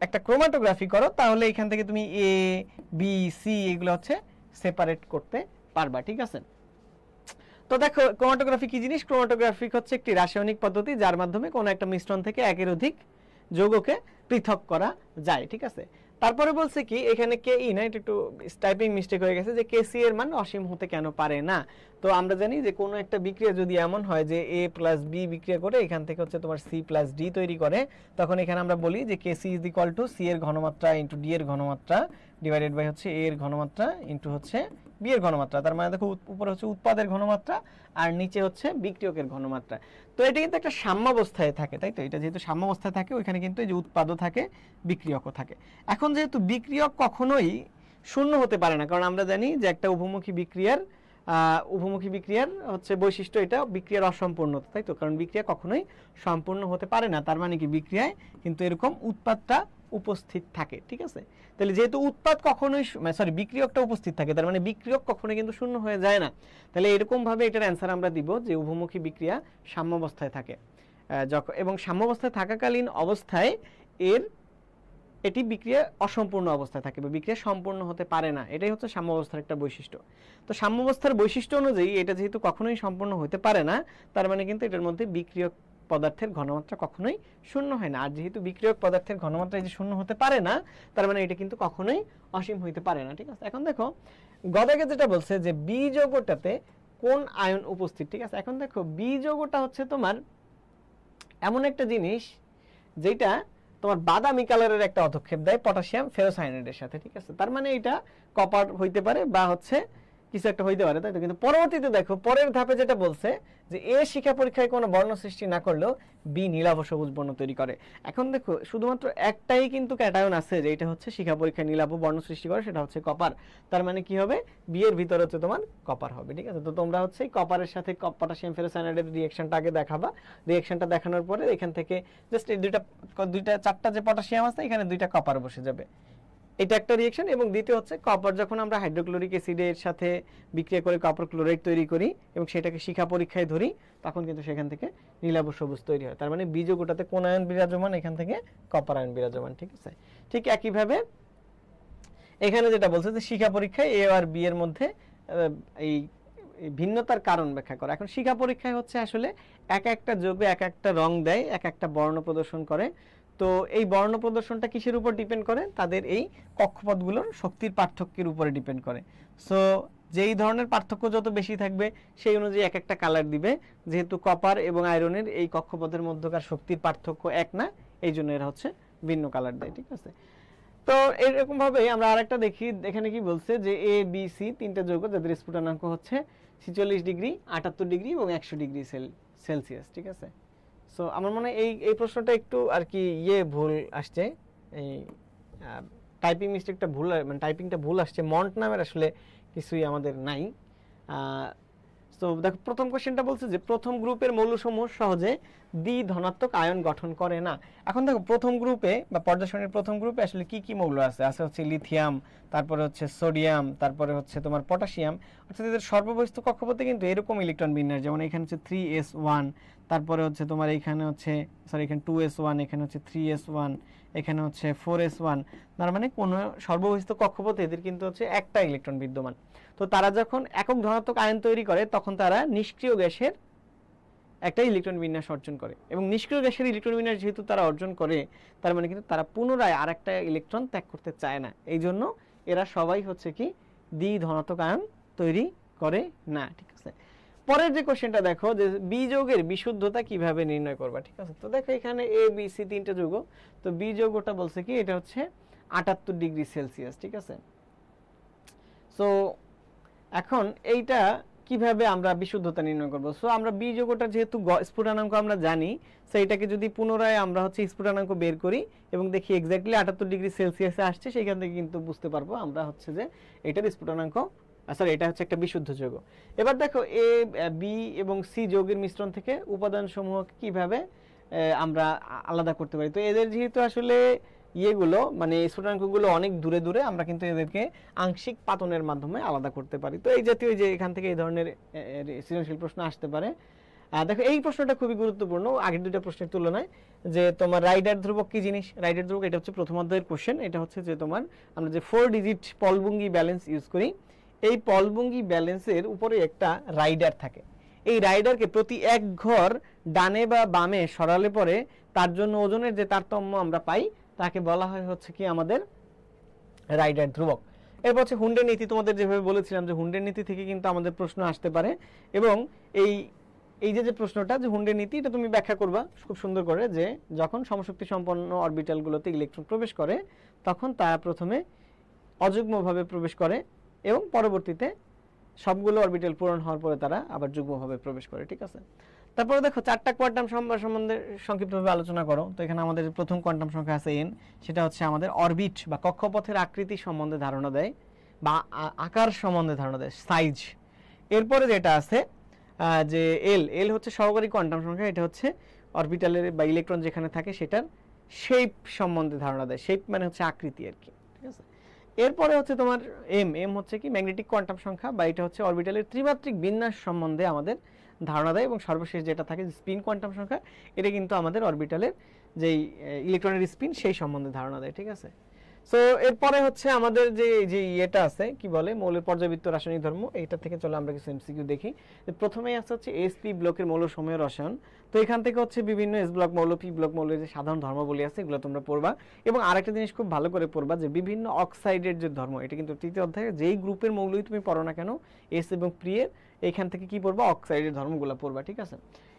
একটা ক্রোমাটোগ্রাফি করো তাহলে এখান থেকে তুমি A, B, C এগুলো হচ্ছে সেপারেট করতে পারবা, ঠিক আছে। তো দেখো ক্রোমাটোগ্রাফি কি জিনিস, ক্রোমাটোগ্রাফি হচ্ছে একটি রাসায়নিক পদ্ধতি যার মাধ্যমে কোনো একটা মিশ্রণ থেকে একের অধিক যৌগকে পৃথক করা যায়, ঠিক আছে। তারপরে বলছে কি এখানে KE না, এটা একটু টাইপিং মিস্টেক হয়ে গেছে, যে KC এর মান অসীম হতে কেন পারে না। তো আমরা জানি যে কোনো একটা বিক্রিয়া যদি এমন হয় যে A + B বিক্রিয়া করে এখান থেকে হচ্ছে তোমার C + D তৈরি করে, তখন এখানে আমরা বলি যে KC = C এর ঘনমাত্রা * D এর ঘনমাত্রা ডিভাইডেড বাই হচ্ছে A এর ঘনমাত্রা * হচ্ছে B এর ঘনমাত্রা। তার মানে দেখো উপরে হচ্ছে উৎপাদের ঘনমাত্রা আর নিচে হচ্ছে বিক্রিয়কের ঘনমাত্রা। তো এটা কিন্তু একটা সাম্যাবস্থায় থাকে, তাই তো। এটা যেহেতু সাম্যাবস্থায় থাকে ওইখানে কিন্তু এই যে উৎপাদও থাকে, বিক্রিয়কও থাকে। এখন যেহেতু বিক্রিয়ক কখনোই শূন্য হতে পারে না, কারণ আমরা জানি যে একটা উভমুখী বিক্রিয়ার হচ্ছে বৈশিষ্ট্য এটা বিক্রিয়ার অসম্পূর্ণতা, তাই তো। কারণ বিক্রিয়া কখনোই সম্পূর্ণ হতে পারে না, তার মানে কি বিক্রিয়ায় কিন্তু এরকম উৎপাদটা উপস্থিত থাকে, ঠিক আছে। তাহলে যেহেতু উৎপাদ কখনোই বিক্রিয়কটা উপস্থিত থাকে, তার মানে বিক্রিয়ক কখনোই কিন্তু শূন্য হয়ে যায় না। তাহলে এরকম ভাবে এটার অ্যান্সার আমরা দিব যে উভমুখী বিক্রিয়া সাম্যাবস্থায় থাকে, এবং সাম্যাবস্থায় থাকাকালীন অবস্থায় এটি বিক্রিয়া অসম্পূর্ণ অবস্থায় থাকে বা বিক্রিয়া সম্পূর্ণ হতে পারে না। এটাই হচ্ছে সাম্যাবস্থার একটা বৈশিষ্ট্য। তো সাম্যাবস্থার বৈশিষ্ট্য অনুযায়ী এটা যেহেতু কখনোই সম্পূর্ণ হতে পারে না, তার মানে কিন্তু এটার মধ্যে বিক্রিয়ক পদার্থের ঘনমাত্রা কখনোই শূন্য হয় না। আর যেহেতু বিক্রিয়ক পদার্থের ঘনমাত্রা এই যে শূন্য হতে পারে না, তার মানে এটা কিন্তু কখনোই অসীম হইতে পারে না, ঠিক আছে। এখন দেখো গদাকে যেটা বলছে যে বি যৌগটাতে কোন আয়ন উপস্থিত, ঠিক আছে। এখন দেখো বি যৌগটা হচ্ছে তোমার এমন একটা জিনিস যেটা তোমার বাদামি কালারের একটা অধক্ষেপ দেয় পটাশিয়াম ফেরোসায়ানাইডের সাথে, ঠিক আছে। তার মানে এটা কপার হইতে পারে বা হচ্ছে কিছু একটা হইতে পারে, তাই তো? কিন্তু পরবর্তীতে দেখো পরের ধাপে যেটা বলছে যে এ শিখা পরীক্ষায় কোনো বর্ণ সৃষ্টি না করলেও বি নীলাভ সবুজ বর্ণ তৈরি করে। এখন দেখো শুধুমাত্র একটাই কিন্তু ক্যাটায়ন আছে যে এটা হচ্ছে শিখা পরীক্ষায় নীলাভ বর্ণ সৃষ্টি করে, সেটা হচ্ছে কপার। তার মানে কি হবে, বি এর ভিতরে হচ্ছে তোমার কপার হবে, ঠিক আছে? তো তোমরা হচ্ছে কপারের সাথে পটাশিয়াম ফেরোসায়ানাইডের রিঅ্যাকশনটা আগে দেখাবা, রিঅ্যাকশনটা দেখানোর পরে এখান থেকে জাস্ট এই দুইটা চারটা যে পটাশিয়াম আছে এখানে দুইটা কপার বসে যাবে, এটা একটা রিঅ্যাকশন। এবং দ্বিতীয় হচ্ছে কপার যখন আমরা হাইড্রোক্লোরিক অ্যাসিডের সাথে বিক্রিয়া করে কপার ক্লোরাইড তৈরি করি এবং সেটাকে শিখা পরীক্ষায় ধরি, তখন কিন্তু সেখান থেকে নীলাভ সবুজ তৈরি হয়। তার মানে বীজকোটাতে কোন আয়ন বিরাজমান, এখান থেকে কপার আয়ন বিরাজমান, ঠিক আছে? ঠিক একইভাবে এখানে যেটা বলছে যে শিখা পরীক্ষায় এ আর বি এর মধ্যে এই ভিন্নতার কারণ ব্যাখ্যা করা। এখন শিখা পরীক্ষায় হচ্ছে আসলে এক একটা যৌগে এক একটা রং দেয়, এক একটা বর্ণ প্রদর্শন করে। তো এই বর্ণ প্রদর্শনটা কিসের উপর ডিপেন্ড করে, তাদের এই কক্ষপথগুলোর শক্তির পার্থক্যের উপরে ডিপেন্ড করে। সো যেই ধরনের পার্থক্য যত বেশি থাকবে সেই অনুযায়ী এক একটা কালার দিবে। যেহেতু কপার এবং আয়রনের এই কক্ষপথের মধ্যকার শক্তির পার্থক্য এক না, এই জন্য এরা হচ্ছে ভিন্ন কালার দেয়, ঠিক আছে? তো এরকম ভাবে আমরা আরেকটা দেখি, এখানে কি বলছে যে এ বি সি তিনটা যৌগ যাদের স্ফুটনাঙ্ক হচ্ছে 46 ডিগ্রি, 78 ডিগ্রি এবং 100 ডিগ্রি সেলসিয়াস, ঠিক আছে? সো আমার মনে হয় এই প্রশ্নটা একটু আর কি ভুল আসছে, এই টাইপিং মিস্টেকটা ভুল, মানে টাইপিংটা ভুল আসছে। মন্ট নামের আসলে কিছুই আমাদের নাই। তো দেখো প্রথম কোশ্চেনটা বলছে যে প্রথম গ্রুপের মৌলসমূহ সহজে দ্বি ধনাত্মক আয়ন গঠন করে না। এখন দেখো প্রথম গ্রুপে বা পর্যায় সারণীর প্রথম গ্রুপে আসলে কি কি মৌল আছে হচ্ছে লিথিয়াম, তারপরে হচ্ছে সোডিয়াম, তারপরে হচ্ছে তোমার পটাশিয়াম। অর্থাৎ এদের সর্ববহিস্থ কক্ষপথে কিন্তু এরকম ইলেকট্রন বিন্যাস, যেমন এখানে হচ্ছে 3s1, তারপরে হচ্ছে তোমার এইখানে হচ্ছে এখানে 2s1, এখানে হচ্ছে 3s1, এখানে হচ্ছে 4s1। তার মানে কোন সর্ববহিস্থ কক্ষপথে এদের কিন্তু হচ্ছে একটা ইলেকট্রন বিদ্যমান। তো তারা যখন একক ধনাত্মক আয়ন তৈরি করে তখন তারা নিষ্ক্রিয় গ্যাসের একটা ইলেকট্রন বিন্যাস অর্জন করে, এবং নিষ্ক্রিয় গ্যাসের ইলেকট্রন বিন্যাস যেহেতু তারা অর্জন করে, তার মানে কিন্তু তারা পুনরায় আরেকটা ইলেকট্রন ত্যাগ করতে চায় না। এই জন্য এরা সবাই হচ্ছে কি দ্বি ধনাত্মক আয়ন তৈরি করে না, ঠিক আছে? পরের যে কোশ্চেনটা দেখো যে বি যৌগের বিশুদ্ধতা কিভাবে নির্ণয় করবা, ঠিক আছে? তো দেখো এখানে এ বি সি তিনটা যৌগ, তো বি যৌগটা বলছে কি এটা হচ্ছে 78 ডিগ্রি সেলসিয়াস, ঠিক আছে? সো এখন এইটা কিভাবে আমরা বিশুদ্ধতা নির্ণয় করব? সো আমরা বি যৌগটা যেহেতু স্ফুটনাঙ্ক আমরা জানি, সো এটাকে যদি পুনরায় আমরা হচ্ছে স্ফুটনাঙ্ক বের করি এবং দেখি এক্স্যাক্টলি 78 ডিগ্রি সেলসিয়াসে আসছে, সেখান থেকে কিন্তু বুঝতে পারবো আমরা হচ্ছে যে এটার স্ফুটনাঙ্ক, সরি এটা হচ্ছে একটা বিশুদ্ধ যৌগ। এবার দেখো এ বি এবং সি যৌগের মিশ্রণ থেকে উপাদান সমূহ কিভাবে আমরা আলাদা করতে পারি। তো এদের যেহেতু আসলে ইয়েগুলো মানে স্ফুটনাঙ্কগুলো অনেক দূরে দূরে, আমরা কিন্তু এদেরকে আংশিক পাতনের মাধ্যমে আলাদা করতে পারি। তো এই জাতীয় যে এখান থেকে এই ধরনের সৃজনশীল প্রশ্ন আসতে পারে। দেখো এই প্রশ্নটা খুবই গুরুত্বপূর্ণ আগের দুটো প্রশ্নের তুলনায়, যে তোমার রাইডার ধ্রুবক কি জিনিস। রাইডার ধ্রুবক এটা হচ্ছে প্রথম অধ্যায়ের কোশ্চেন। এটা হচ্ছে যে তোমার আমরা যে 4 ডিজিট পলবুঙ্গি ব্যালেন্স ইউজ করি, এই পলবুঙ্গি ব্যালেন্সের উপরে একটা রাইডার থাকে। এই রাইডারকে প্রতি এক ঘর ডানে বা বামে সরালে পরে তার জন্য ওজনের যে তারতম্য আমরা পাই তাকে বলা হয় হচ্ছে কি আমাদের রাইডার ধ্রুবক। এরপর হচ্ছে হুন্ডের নীতি, তোমাদের যেভাবে বলেছিলাম যে হুন্ডের নীতি থেকে কিন্তু আমাদের প্রশ্ন আসতে পারে, এবং এই যে প্রশ্নটা যে হুন্ডের নীতি, এটা তুমি ব্যাখ্যা করবা খুব সুন্দর করে, যে যখন সমশক্তি সম্পন্ন অরবিটালগুলোতে ইলেকট্রন প্রবেশ করে তখন তারা প্রথমে অযুগ্মভাবে প্রবেশ করে এবং পরবর্তীতে সবগুলো অরবিটাল পূরণ হওয়ার পরে তারা আবার যুগ্মভাবে প্রবেশ করে, ঠিক আছে? তারপরে দেখো চারটা কোয়ান্টাম সংখ্যা সম্বন্ধে সংক্ষিপ্তভাবে আলোচনা করো। তো এখানে আমাদের প্রথম কোয়ান্টাম সংখ্যা আছে n, সেটা হচ্ছে আমাদের অরবিট বা কক্ষপথের আকৃতি সম্বন্ধে ধারণা দেয় বা আকার সম্বন্ধে ধারণা দেয়, সাইজ। এরপরে যেটা আছে যে এল হচ্ছে সহকারী কোয়ান্টাম সংখ্যা, এটা হচ্ছে অরবিটালের বা ইলেকট্রন যেখানে থাকে সেটার শেপ সম্বন্ধে ধারণা দেয়। শেপ মানে হচ্ছে আকৃতি আর কি, ঠিক আছে? এরপরে হচ্ছে তোমার এম হচ্ছে কি ম্যাগনেটিক কোয়ান্টাম সংখ্যা, বা এটা হচ্ছে অরবিটালের ত্রিমাত্রিক বিন্যাস সম্বন্ধে আমাদের ধারণা দেয়। এবং সর্বশেষ যেটা থাকে স্পিন কোয়ান্টাম সংখ্যা, এটা কিন্তু আমাদের অরবিটালের যেই ইলেকট্রনের স্পিন সেই সম্বন্ধে ধারণা দেয়, ঠিক আছে? সো এরপরে হচ্ছে আমাদের যে ইয়েটা আছে কি বলে মৌলের পর্যাবৃত্ত রাসায়নিক ধর্ম, এইটা থেকে চলো আমরা কিছু এমসিকিউ দেখি। প্রথমেই আছে হচ্ছে এসপি ব্লকের মৌলসমূহের রসায়ন। তো এখান থেকে হচ্ছে বিভিন্ন এস ব্লক মৌল, পি ব্লক মৌলের যে সাধারণ ধর্মাবলী আছে এগুলো তোমরা পড়বা। এবং আরেকটা জিনিস খুব ভালো করে পড়বা যে বিভিন্ন অক্সাইডের যে ধর্ম, এটা কিন্তু তৃতীয় অধ্যায়ে যেই গ্রুপের মৌলই তুমি পড়ো না কেন এস এবং পি এর, এখান থেকে কি পড়বা অক্সাইডের ধর্মগুলো পড়বা, ঠিক আছে?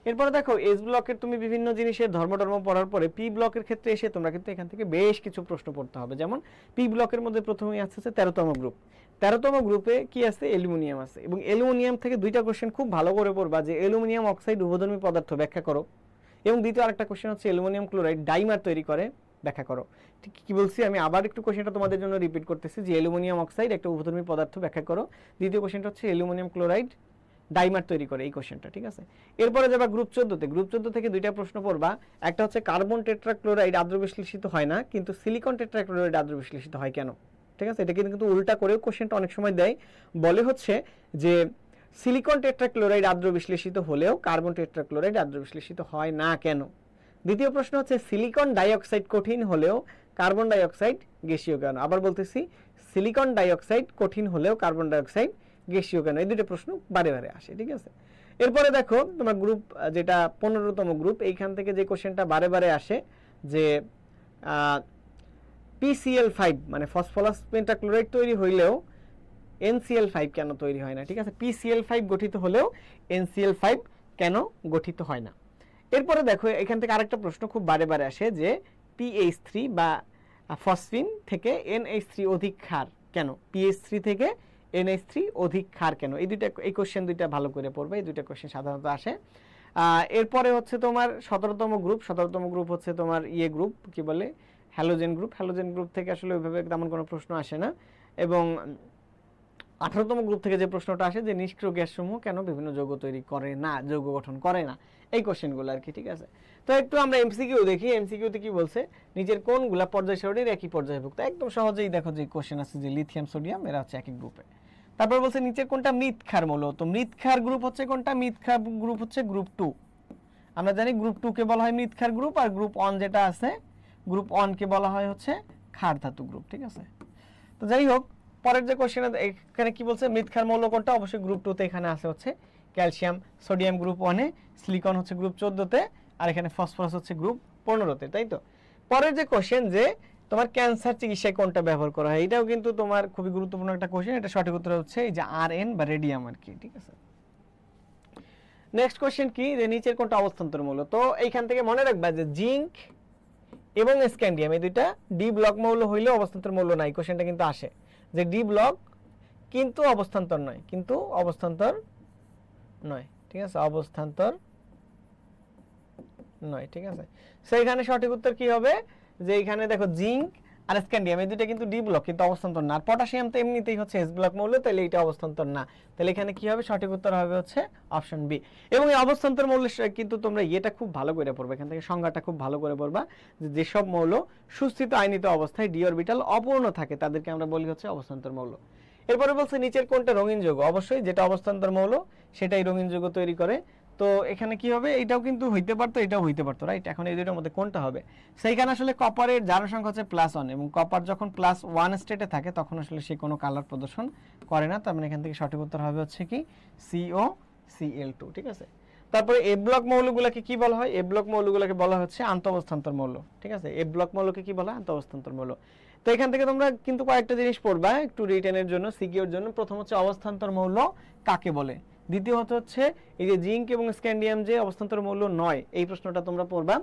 এরপরে দেখো এস ব্লকের তুমি বিভিন্ন জিনিসের ধর্ম পড়ার পরে পি ব্লকের ক্ষেত্রে এসে তোমরা কিন্তু এখান থেকে বেশ কিছু প্রশ্ন পড়তে হবে। যেমন পি ব্লকের মধ্যে প্রথমেই আছে 13তম গ্রুপ। 13তম গ্রুপে কি আছে? অ্যালুমিনিয়াম আছে, এবং অ্যালুমিনিয়াম থেকে দুইটা কোশ্চেন খুব ভালো করে পড়বা যে অ্যালুমিনিয়াম অক্সাইড উভধর্মী পদার্থ ব্যাখ্যা করো, এবং দ্বিতীয় আরেকটা কোশ্চেন হচ্ছে অ্যালুমিনিয়াম ক্লোরাইড ডাইমার তৈরি করে ব্যাখ্যা করো। ঠিক কি বলছি আমি আবার একটু কোশ্চেনটা তোমাদের জন্য রিপিট করতেছি যে অ্যালুমিনিয়াম অক্সাইড একটা উভধর্মী পদার্থ ব্যাখ্যা করো, দ্বিতীয় কোশ্চেনটা হচ্ছে অ্যালুমিনিয়াম ক্লোরাইড ডাইমার তৈরি করে, এই কোশ্চেনটা। ঠিক আছে, এরপরে যাবা গ্রুপ 14তে। গ্রুপ 14 থেকে দুইটা প্রশ্ন পড়বা, একটা হচ্ছে কার্বন টেট্রাক্লোরাইড আদ্র বিশ্লেষিত হয় না কিন্তু সিলিকন টেট্রাক্লোরাইড আদ্র বিশ্লেষিত হয় কেন? ঠিক আছে, এটা কিন্তু উল্টা করেও কোশ্চেনটা অনেক সময় দেয়, বলে হচ্ছে যে সিলিকন টেট্রাক্লোরাইড আদ্র বিশ্লেষিত হলেও কার্বন টেট্রাক্লোরাইড আদ্র বিশ্লেষিত হয় না কেন? দ্বিতীয় প্রশ্ন হচ্ছে সিলিকন ডাইঅক্সাইড কঠিন হলেও কার্বন ডাইঅক্সাইড গ্যাসীয় কেন? আবার বলতেছি, সিলিকন ডাইঅক্সাইড কঠিন হলেও কার্বন ডাইঅক্সাইড গ্যাসীয় কেন? এই দুটো প্রশ্ন বারে বারে আসে। ঠিক আছে, এরপরে দেখো তোমার গ্রুপ যেটা 15তম গ্রুপ, এইখান থেকে যে কোশ্চেনটা বারে বারে আসে যে PCl5 মানে ফসফরাস পেন্টাক্লোরাইড তৈরি হইলেও NCl5 কেন তৈরি হয় না? ঠিক আছে, PCl5 গঠিত হলেও NCl5 কেন গঠিত হয় না? এরপরে দেখো এখান থেকে আরেকটা প্রশ্ন খুব বারে বারে আসে যে PH3 বা ফসফিন থেকে NH3 অধিক ক্ষার কেন? PH3 থেকে NH3 অধিক ক্ষার কেন? এই কোশ্চেন দুইটা ভালো করে পড়বে, এই দুইটা কোশ্চেন সাধারণত আসে। এরপরে হচ্ছে তোমার 17তম গ্রুপ। 17তম গ্রুপ হচ্ছে তোমার গ্রুপ, কি বলে, হ্যালোজেন গ্রুপ। হ্যালোজেন গ্রুপ থেকে আসলে ওইভাবে তেমন কোনো প্রশ্ন আসে না। এবং 18তম গ্রুপ থেকে যে প্রশ্নটা আসে যে নিষ্ক্রিয় গ্যাসসমূহ কেন বিভিন্ন যৌগ তৈরি করে না, যৌগ গঠন করে না, এই কোশ্চেনগুলো আর কি। ঠিক আছে, তো একটু আমরা এমসিকিউ দেখি। এমসিকিউতে কি বলছে, নিচের কোনগুলা পর্যায় সারণীর একই পর্যায়ভুক্ত? একদম সহজেই দেখো যে কোশ্চেন আছে যে লিথিয়াম সোডিয়াম এরা হচ্ছে একই গ্রুপে। তারপর বলছে নিচের কোনটা মৃৎক্ষার মৌল? তো মৃৎক্ষার গ্রুপ হচ্ছে কোনটা? মৃৎক্ষার গ্রুপ হচ্ছে গ্রুপ 2। আমরা জানি গ্রুপ 2 কে বলা হয় মৃৎক্ষার গ্রুপ, আর গ্রুপ 1 যেটা আছে গ্রুপ 1 কে বলা হয় হচ্ছে ক্ষার ধাতু গ্রুপ। ঠিক আছে, তো যাই হোক পরের যে কোশ্চেন এখানে কি বলছে, মৃৎক্ষার মৌল কোনটা? অবশ্যই গ্রুপ 2 তে এখানে আছে হচ্ছে ক্যালসিয়াম। সোডিয়াম গ্রুপ 1 এ, সিলিকন হচ্ছে গ্রুপ 14 তে, আর এখানে ফসফরাস হচ্ছে গ্রুপ 15 তে। তাই তো, পরের যে কোশ্চেন যে তোমার ক্যান্সার চিকিৎসায় কোনটা ব্যবহার করা হয়, এটাও কিন্তু তোমার খুবই গুরুত্বপূর্ণ একটা কোশ্চেন। এটা সঠিক উত্তর হচ্ছে এই যে আরএন বা রেডিয়াম আর কি। ঠিক আছে, নেক্সট কোশ্চেন কি, যে নিচের কোনটা অবস্থান্তর মৌল? তো এইখান থেকে মনে রাখবা যে জিঙ্ক এবং স্ক্যান্ডিয়াম এই দুইটা ডি ব্লক মৌল হইলেও অবস্থান্তর মৌল নাই। কোশ্চেনটা কিন্তু আসে যে ডি ব্লক কিন্তু অবস্থান্তর নয়, কিন্তু অবস্থান্তর নয়। ঠিক আছে, অবস্থান্তর নয়। ঠিক আছে, সেইখানে সঠিক উত্তর কি হবে, যে এখানে দেখো জিঙ্ক আর স্ক্যান্ডিয়াম এই দুইটা কিন্তু ডি ব্লক কিন্তু অবস্থান্তর না, আর পটাশিয়াম তো এমনিতেই হচ্ছে এস ব্লক মৌল, তাহলে এটা অবস্থান্তর না। তাহলে এখানে কি হবে, সঠিক উত্তর হবে হচ্ছে অপশন বি। এবং এই অবস্থান্তর মৌল কিন্তু তোমরা এটা খুব ভালো করে পড়বে, এখান থেকে সংজ্ঞাটা খুব ভালো করে পড়বা যে যেসব মৌল সুস্থিত আয়নিত অবস্থায় ডি অরবিটাল অপূর্ণ থাকে তাদেরকে আমরা বলি হচ্ছে অবস্থান্তর মৌল। এরপরে বলছে নিচের কোনটা রঙিন যৌগ? অবশ্যই যেটা অবস্থান্তর মৌল সেটাই রঙিন যৌগ তৈরি করে। তো এখানে কি হবে, এটাও কিন্তু হইতে পারতো, এটাও হইতে পারতো, রাইট? এখন এই দুটোর মধ্যে কোনটা হবে? সেইখানে আসলে কপারের জারণ সংখ্যা হচ্ছে +1, এবং কপার যখন +1 স্টেটে থাকে তখন আসলে সে কোনো কালার প্রদর্শন করে না। তার মানে এখান থেকে সঠিক উত্তর হবে হচ্ছে কি COCl2। ঠিক আছে, তারপরে এ ব্লক মৌলগুলোকে কি বলা হয়? এ ব্লক মৌলগুলোকে বলা হচ্ছে আন্তঃঅবস্থান্তর মৌল। ঠিক আছে, এ ব্লক মৌলকে কি বলা হয়? আন্তঃঅবস্থান্তর মৌল। তো এখান থেকে তোমরা কিন্তু কয়েকটা জিনিস পড়বা একটু রিটেনের জন্য, সিকিউর জন্য। প্রথম হচ্ছে অবস্থান্তর মৌল কাকে বলে, দ্বিতীয়ত হচ্ছে এই যে জিঙ্ক এবং স্ক্যান্ডিয়াম যে অবস্থান্তর মৌল নয়, এই প্রশ্নটা তোমরা পড়বা।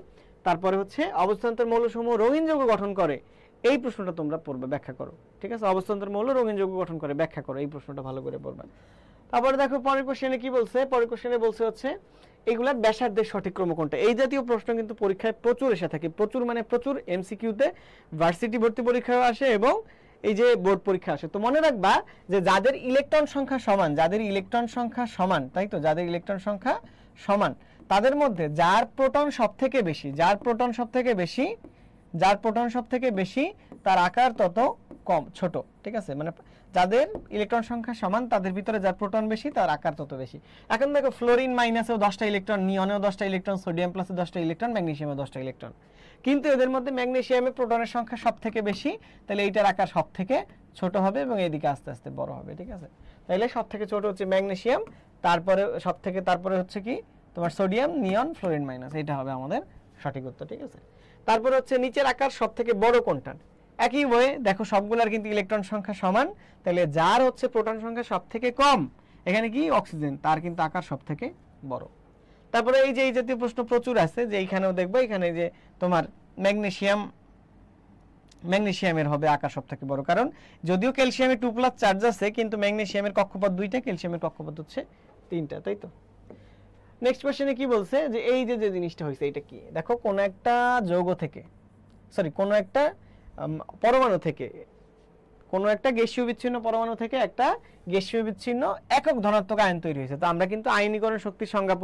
তারপরে হচ্ছে অবস্থান্তর মৌলসমূহ রঙিন যৌগ গঠন করে, এই প্রশ্নটা তোমরা পড়বে, ব্যাখ্যা করো। ঠিক আছে, অবস্থান্তর মৌল রঙিন যৌগ গঠন করে, ব্যাখ্যা করো, এই প্রশ্নটা ভালো করে পড়বা। তারপরে দেখো পরের কোশ্চেনে কি বলছে, পরের কোশ্চেনে বলছে হচ্ছে এগুলার ব্যাসার্ধের সঠিক ক্রম কোনটা? এই জাতীয় প্রশ্ন কিন্তু পরীক্ষায় প্রচুর এসে থাকে, প্রচুর মানে প্রচুর, এমসিকিউতে, ভার্সিটি ভর্তি পরীক্ষায় আসে এবং এই যে বোর্ড পরীক্ষা আসে। তো মনে রাখবা যে যাদের ইলেকট্রন সংখ্যা সমান, যাদের ইলেকট্রন সংখ্যা সমান, তাই তো, যাদের ইলেকট্রন সংখ্যা সমান তাদের মধ্যে যার প্রোটন সবথেকে বেশি, যার প্রোটন সবথেকে বেশি, যার প্রোটন সবথেকে বেশি তার আকার তত কম, ছোট। ঠিক আছে, মানে যাদের ইলেকট্রন সংখ্যা সমান তাদের ভিতরে যার প্রোটন বেশি তার আকার তত বেশি। এখন দেখো ফ্লোরিন মাইনাসেও 10টা ইলেকট্রন, নিয়নেও 10টা ইলেকট্রন, সোডিয়াম প্লাসে 10টা ইলেকট্রন, ম্যাগনেসিয়ামে 10টা ইলেকট্রন, কিন্তু এদের মধ্যে ম্যাগনেসিয়ামে প্রোটনের সংখ্যা সবথেকে বেশি, তাহলে এইটার আকার সবথেকে ছোট হবে এবং এদিকে আস্তে আস্তে বড় হবে। ঠিক আছে, তাহলে সবথেকে ছোট হচ্ছে ম্যাগনেসিয়াম, তারপরে সবথেকে তারপরে হচ্ছে কি তোমার সোডিয়াম, নিয়ন, ফ্লোরিন মাইনাস, এটা হবে আমাদের সঠিক উত্তর। ঠিক আছে, তারপরে হচ্ছে নিচের আকার সবথেকে বড় কোনটা? একই ওয়ে দেখো সবগুলার কিন্তু ইলেকট্রন সংখ্যা সমান, তাহলে যার হচ্ছে প্রোটন সংখ্যা সবথেকে কম, এখানে কি অক্সিজেন, তার কিন্তু আকার সবথেকে বড়। তারপরে এই যে এই জাতীয় প্রশ্ন প্রচুর আছে, যে এইখানেও দেখবো, এখানে যে তোমার ম্যাগনেসিয়ামের হবে আকার সব থেকে বড়, কারণ যদিও ক্যালসিয়ামের 2+ চার্জ আছে, কিন্তু ম্যাগনেসিয়ামের কক্ষপথ 2টা, ক্যালসিয়ামের কক্ষপথ হচ্ছে 3টা, তাই তো। নেক্সট কোশ্চেনে কি বলছে, যে এই যে যে জিনিসটা হয়েছে এটা কি, দেখো কোন একটা যৌগ থেকে, সরি কোন একটা পরমাণু থেকে, কোন একটা গ্যাসীয় বিচ্ছিন্ন পরমাণু থেকে একটা গ্যাসীয় বিচ্ছিন্ন একক ধনাত্মক আয়ন তৈরি হয়েছে। তো আমরা কিন্তু আয়নীকরণ শক্তির সংজ্ঞা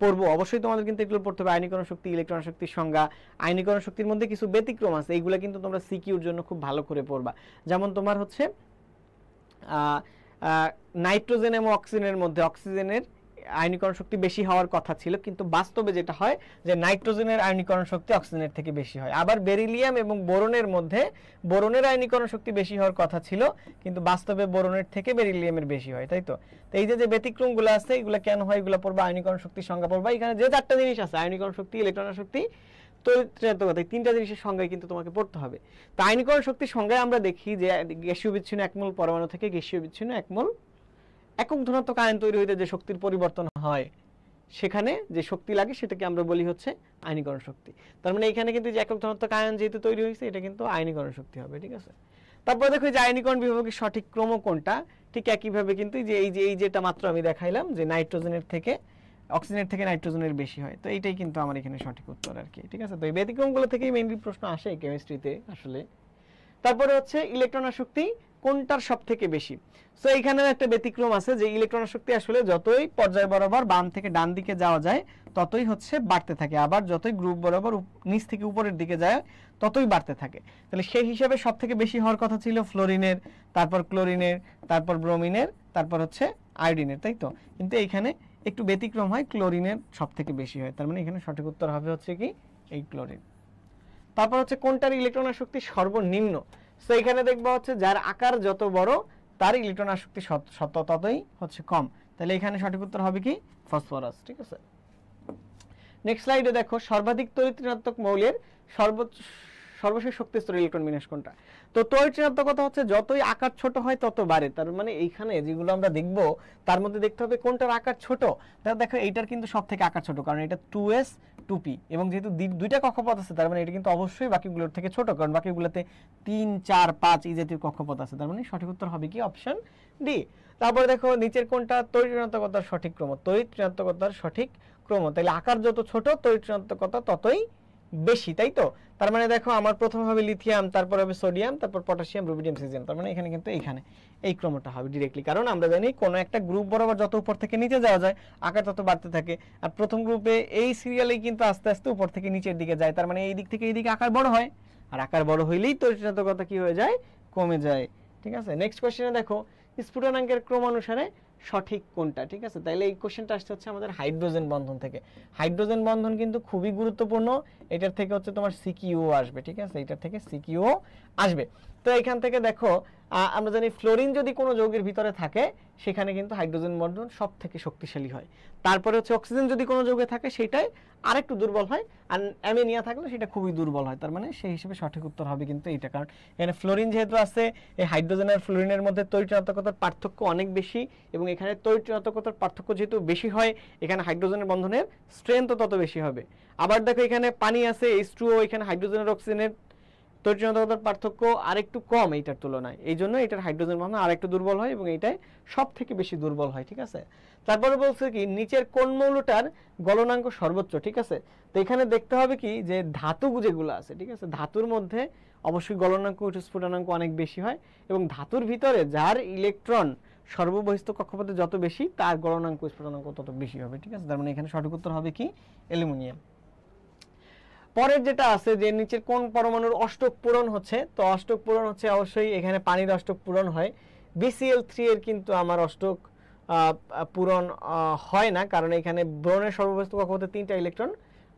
পড়বো, অবশ্যই তোমাদের কিন্তু এগুলো পড়তে হবে, আয়নীকরণ শক্তি, ইলেকট্রন শক্তির সংজ্ঞা। আয়নীকরণ শক্তির মধ্যে কিছু ব্যতিক্রম আছে, এইগুলো কিন্তু তোমরা সিকিউর জন্য খুব ভালো করে পড়বা। যেমন তোমার হচ্ছে নাইট্রোজেন এবং অক্সিজেনের মধ্যে অক্সিজেনের আয়নীকরণ শক্তি বেশি হওয়ার কথা ছিল, কিন্তু বাস্তবে যেটা হয় যে নাইট্রোজেনের আয়নীকরণ শক্তি অক্সিজেনের থেকে বেশি হয়। আবার বেরিলিয়াম এবং বোরনের মধ্যে বোরনের আয়নীকরণ শক্তি বেশি হওয়ার কথা ছিল, কিন্তু বাস্তবে বোরনের থেকে বেরিলিয়ামের বেশি হয়, তাই তো। তো এই যে যে ব্যতিক্রমগুলো আছে, এগুলো কেন হয়, এগুলো পড়বা, আয়নীকরণ শক্তির সংজ্ঞা পড়বা। এখানে যে 4টা জিনিস আছে, আয়নীকরণ শক্তি, ইলেকট্রন শক্তি, তড়িৎ, 3টা জিনিসের সংজ্ঞায় কিন্তু তোমাকে পড়তে হবে। তো আয়নীকরণ শক্তির সংজ্ঞায় আমরা দেখি যে গ্যাসীয় বিচ্ছিন্ন একমূল পরমাণু থেকে গ্যাসীয় বিচ্ছিন্ন একমূল একক ধনাত্মক আয়ন তৈরি হইতে যে শক্তির পরিবর্তন হয়, সেখানে যে শক্তি লাগে সেটাকে আমরা বলি হচ্ছে আয়নীকরণ শক্তি। তার মানে এখানে কিন্তু যে একক ধনাত্মক আয়ন যেহেতু তৈরি হয়েছে, এটা কিন্তু আয়নীকরণ শক্তি হবে, ঠিক আছে। তারপর দেখো যে আয়নীকরণ বিভবের সঠিক ক্রম কোনটা, ঠিক একইভাবে কিন্তু এই যেটা মাত্র আমি দেখাইলাম, যে নাইট্রোজেনের থেকে অক্সিজেনের থেকে নাইট্রোজেনের বেশি হয়, তো এইটাই কিন্তু আমার এখানে সঠিক উত্তর আর কি, ঠিক আছে। তো এই ব্যতিক্রমগুলো থেকেই মেইনলি প্রশ্ন আসে কেমিস্ট্রিতে আসলে। তারপরে হচ্ছে ইলেকট্রন আসক্তি কোনটার সব থেকে বেশি। সো এইখানেও একটা ব্যতিক্রম আছে, যে ইলেকট্রন আসক্তি আসলে যতই পর্যায় বরাবর বাম থেকে ডান দিকে যাওয়া যায় ততই হচ্ছে বাড়তে থাকে, আবার যতই গ্রুপ বরাবর নিচ থেকে উপরের দিকে যায় ততই বাড়তে থাকে। তাহলে সেই হিসাবে সব থেকে বেশি হওয়ার কথা ছিল ফ্লোরিনের, তারপর ক্লোরিনের, তারপর ব্রোমিনের, তারপর হচ্ছে আয়োডিনের, তাই তো। কিন্তু এইখানে একটু ব্যতিক্রম হয়, ক্লোরিনের সব থেকে বেশি হয়, তার মানে এখানে সঠিক উত্তর হবে হচ্ছে কি এই ক্লোরিন। তারপর হচ্ছে কোনটার ইলেকট্রন আসক্তি সর্বনিম্ন। সো এখানে দেখবা হচ্ছে যার আকার যত বড় তার ইলেকট্রন আসক্তি ততই হচ্ছে কম, তাহলে এখানে সঠিক উত্তর হবে কি ফসফরাস, ঠিক আছে। নেক্সট স্লাইডে দেখো সর্বাধিক তড়িৎ ঋণাত্মক মৌলের সর্বশেষ শক্তি স্তর ইলেকট্রন বিন্যাস কোনটা। তো তড়িৎ ঋণাত্মকতা হচ্ছে যতই আকার ছোট হয় তত বাড়ে, তার মানে এইখানে যেগুলো আমরা দেখব তার মধ্যে দেখতে হবে কোনটার আকার ছোট। তাহলে দেখো এইটার কিন্তু সব থেকে আকার ছোট, কারণ এটা 2s 2p, এবং যেহেতু 2টা কক্ষপথ আছে তার মানে এটা কিন্তু অবশ্যই বাকিগুলোর থেকে ছোট, কারণ বাকিগুলোতে 3 4 5 এই জাতীয় কক্ষপথ আছে, তার মানে সঠিক উত্তর হবে কি অপশন ডি। তারপরে দেখো নিচের কোনটা তড়িৎ ঋণাত্মকতার সঠিক ক্রম, তড়িৎ ঋণাত্মকতার সঠিক ক্রম, তাহলে আকার যত ছোট তড়িৎ ঋণাত্মকতা ততই বেশি, তাই তো। তার মানে দেখো আমার প্রথম হবে লিথিয়াম, তারপর হবে সোডিয়াম, তারপর পটাশিয়াম, রুবিডিয়াম, সিজিয়াম, তার মানে এখানে কিন্তু এইখানে এই ক্রমটা হবে ডিরেক্টলি, কারণ আমরা জানি কোনো একটা গ্রুপ বরাবর যত উপর থেকে নিচে যাওয়া যায় আকার তত বাড়তে থাকে, আর প্রথম গ্রুপে এই সিরিয়ালেই কিন্তু আস্তে আস্তে উপর থেকে নিচের দিকে যায়, তার মানে এই দিক থেকে এই দিকে আকার বড় হয়, আর আকার বড় হইলেই তড়িৎ ঋণাত্মকতা কি হয়ে যায়, কমে যায়, ঠিক আছে। নেক্সট কোশ্চেনে দেখো স্ফুটনাঙ্কের ক্রম অনুসারে সঠিক কোনটা, ঠিক আছে। তাইলে এই কোশ্চেনটা আসছে হচ্ছে আমাদের হাইড্রোজেন বন্ধন থেকে। হাইড্রোজেন বন্ধন কিন্তু খুবই গুরুত্বপূর্ণ, এটার থেকে হচ্ছে তোমার সিকিউ আসবে, ঠিক আছে, এটার থেকে সিকিউ আসবে। তো এখান থেকে দেখো আমরা জানি ফ্লোরিন যদি কোনো যৌগের ভিতরে থাকে সেখানে কিন্তু হাইড্রোজেন বন্ধন সব থেকে শক্তিশালী হয়। তারপরে হচ্ছে অক্সিজেন যদি কোনো যৌগে থাকে সেটাই আরেকটু দুর্বল হয়, আর অ্যামোনিয়া থাকলে সেটা খুবই দুর্বল হয়, তার মানে সেই হিসেবে সঠিক উত্তর হবে কিন্তু এইটা, কারণ এখানে ফ্লোরিন যেহেতু আছে, এই হাইড্রোজেন আর ফ্লোরিনের মধ্যে তড়িৎ ঋণাত্মকতার পার্থক্য অনেক বেশি, এবং এখানে তড়িৎ ঋণাত্মকতার পার্থক্য যেহেতু বেশি হয় এখানে হাইড্রোজেনের বন্ধনের স্ট্রেংথও তত বেশি হবে। আবার দেখো এখানে পানি আছে H2O, এখানে হাইড্রোজেন আর অক্সিজেনের তড়িৎ ঋণাত্মকতার পার্থক্য আরেকটু কম এইটার তুলনায়, এই জন্য এটার হাইড্রোজেন বন্ধন আরেকটু দুর্বল হয় এবং এইটাই সব থেকে বেশি দুর্বল হয়, ঠিক আছে। তারপরে বলছে কি নিচের কোন মৌলটার গলনাঙ্ক সর্বোচ্চ, ঠিক আছে। তো এখানে দেখতে হবে কি যে ধাতু যেগুলো আছে, ঠিক আছে, ধাতুর মধ্যে অবশ্যই গলনাঙ্ক স্ফুটনাঙ্ক অনেক বেশি হয়, এবং ধাতুর ভিতরে যার ইলেকট্রন সর্ববহিস্থ কক্ষপথে যত বেশি তার গলনাঙ্ক স্ফুটনাঙ্ক তত বেশি হবে, ঠিক আছে। তার মানে এখানে সঠিক উত্তর হবে কি অ্যালুমিনিয়াম। পরের যেটা আছে যে নিচের কোন পরমাণুর অষ্টক পূরণ হচ্ছে, তো অষ্টক পূরণ হচ্ছে অবশ্যই এখানে পানির অষ্টক পূরণ হয়, BCl3 এর কিন্তু আমার অষ্টক পূরণ হয় না, কারণ এখানে ব্রোনের সর্ববহিস্থ কক্ষপথে 3টা ইলেকট্রন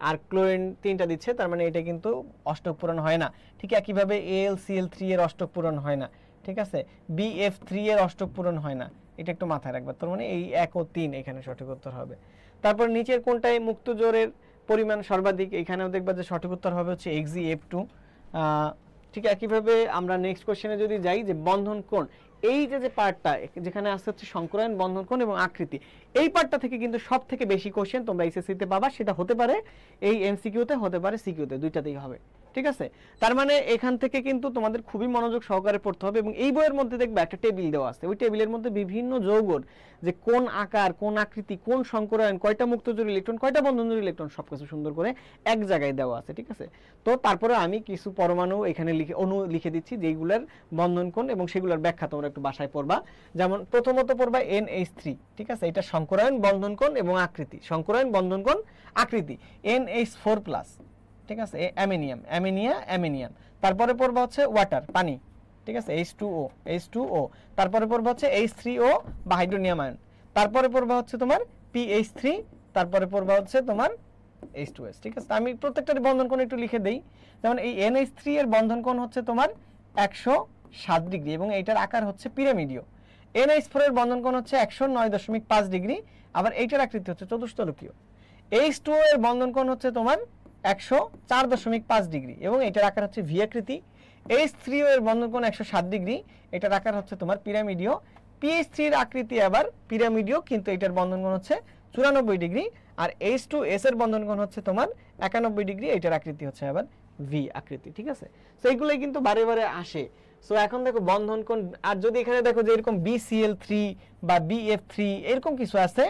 আর ক্লোরিন 3টা দিচ্ছে, তার মানে এটা কিন্তু অষ্টক পূরণ হয় না। ঠিক একইভাবে AlCl3 এর অষ্টক পূরণ হয় না, ঠিক আছে, BF3 এর অষ্টক পূরণ হয় না, এটা একটু মাথায় রাখবে। তার মানে এই 1 ও 3 এখানে সঠিক উত্তর হবে। তারপর নিচের কোনটায় মুক্ত জোরের পরিমাণ সর্বাধিক, এখানেও দেখবা যে সঠিক উত্তর হবে হচ্ছে XeF2। ঠিক একইভাবে আমরা নেক্সট কোশ্চেনে যদি যাই যে বন্ধন কোণ, এই যে পার্টটা যেখানে আসছে হচ্ছে সংকরায়ন, বন্ধন কোণ এবং আকৃতি, এই পার্টটা থেকে কিন্তু সব থেকে বেশি কোশ্চেন তোমরা এইচএসসি তে পাবা। সেটা হতে পারে এই এমসিকিউতে, হতে পারে সিকিউতে, দুইটাতেই হবে, ঠিক আছে। তার মানে এখান থেকে কিন্তু তোমাদের খুবই মনোযোগ সহকারে পড়তে হবে। এবং এই বইয়ের মধ্যে দেখবে একটা টেবিল দেওয়া আছে, ওই টেবিলের মধ্যে বিভিন্ন যৌগর যে কোন আকার, কোন আকৃতি, কোন সংকরায়ন, কয়টা মুক্তজোড় ইলেকট্রন, কয়টা বন্ধনজোড় ইলেকট্রন, সবকিছু সুন্দর করে এক জায়গায় দেওয়া আছে, ঠিক আছে। তো তারপরে আমি কিছু পরমাণু এখানে লিখে, অণু লিখে দিচ্ছি যেগুলোর বন্ধন কোণ এবং সেগুলোর ব্যাখ্যা তোমরা একটু বাসায় পড়বা। যেমন প্রথমত পড়বা NH3, ঠিক আছে, এটা সংকরায়ন, বন্ধন কোণ এবং আকৃতি, সংকরায়ন, বন্ধন কোণ, আকৃতি। NH4+, ঠিক আছে, অ্যামোনিয়াম। তারপরে পড়বা হচ্ছে ওয়াটার, পানি, ঠিক আছে, H2O। তারপরে পড়বা হচ্ছে H3O বা হাইড্রোনিয়াম আয়ন। তারপরে পড়বা হচ্ছে তোমার PH3। তারপরে পড়বা হচ্ছে তোমার H2S, ঠিক আছে। আমি প্রত্যেকটার বন্ধন কোণ একটু লিখে দেই। যেমন এই NH3 এর বন্ধন কোণ হচ্ছে তোমার 107 ডিগ্রি এবং এইটার আকার হচ্ছে পিরামিডীয়। NH4 এর বন্ধন কোণ হচ্ছে 109.5 ডিগ্রি, আবার এইটার আকৃতি হচ্ছে চতুস্তলকীয়। H2O এর বন্ধন কোণ হচ্ছে তোমার 104.5 ডিগ্রি এবং এটার আকার হচ্ছে ভি আকৃতি। H3O এর বন্ধন কোণ 107 ডিগ্রি, এটার আকার হচ্ছে তোমার পিরামিডীয়। PH3 এর আকৃতি আবার পিরামিডীয়, কিন্তু এটার বন্ধন কোণ হচ্ছে 94 ডিগ্রি। আর H2S এর বন্ধন কোণ হচ্ছে তোমার 91 ডিগ্রি, এটার আকৃতি হচ্ছে আবার ভি আকৃতি, ঠিক আছে। সো এইগুলোই কিন্তু বারে বারে আসে। সো এখন দেখো বন্ধন কোণ, আর যদি এখানে দেখো যে এরকম BCl3 বা BF3 এরকম কিছু আছে,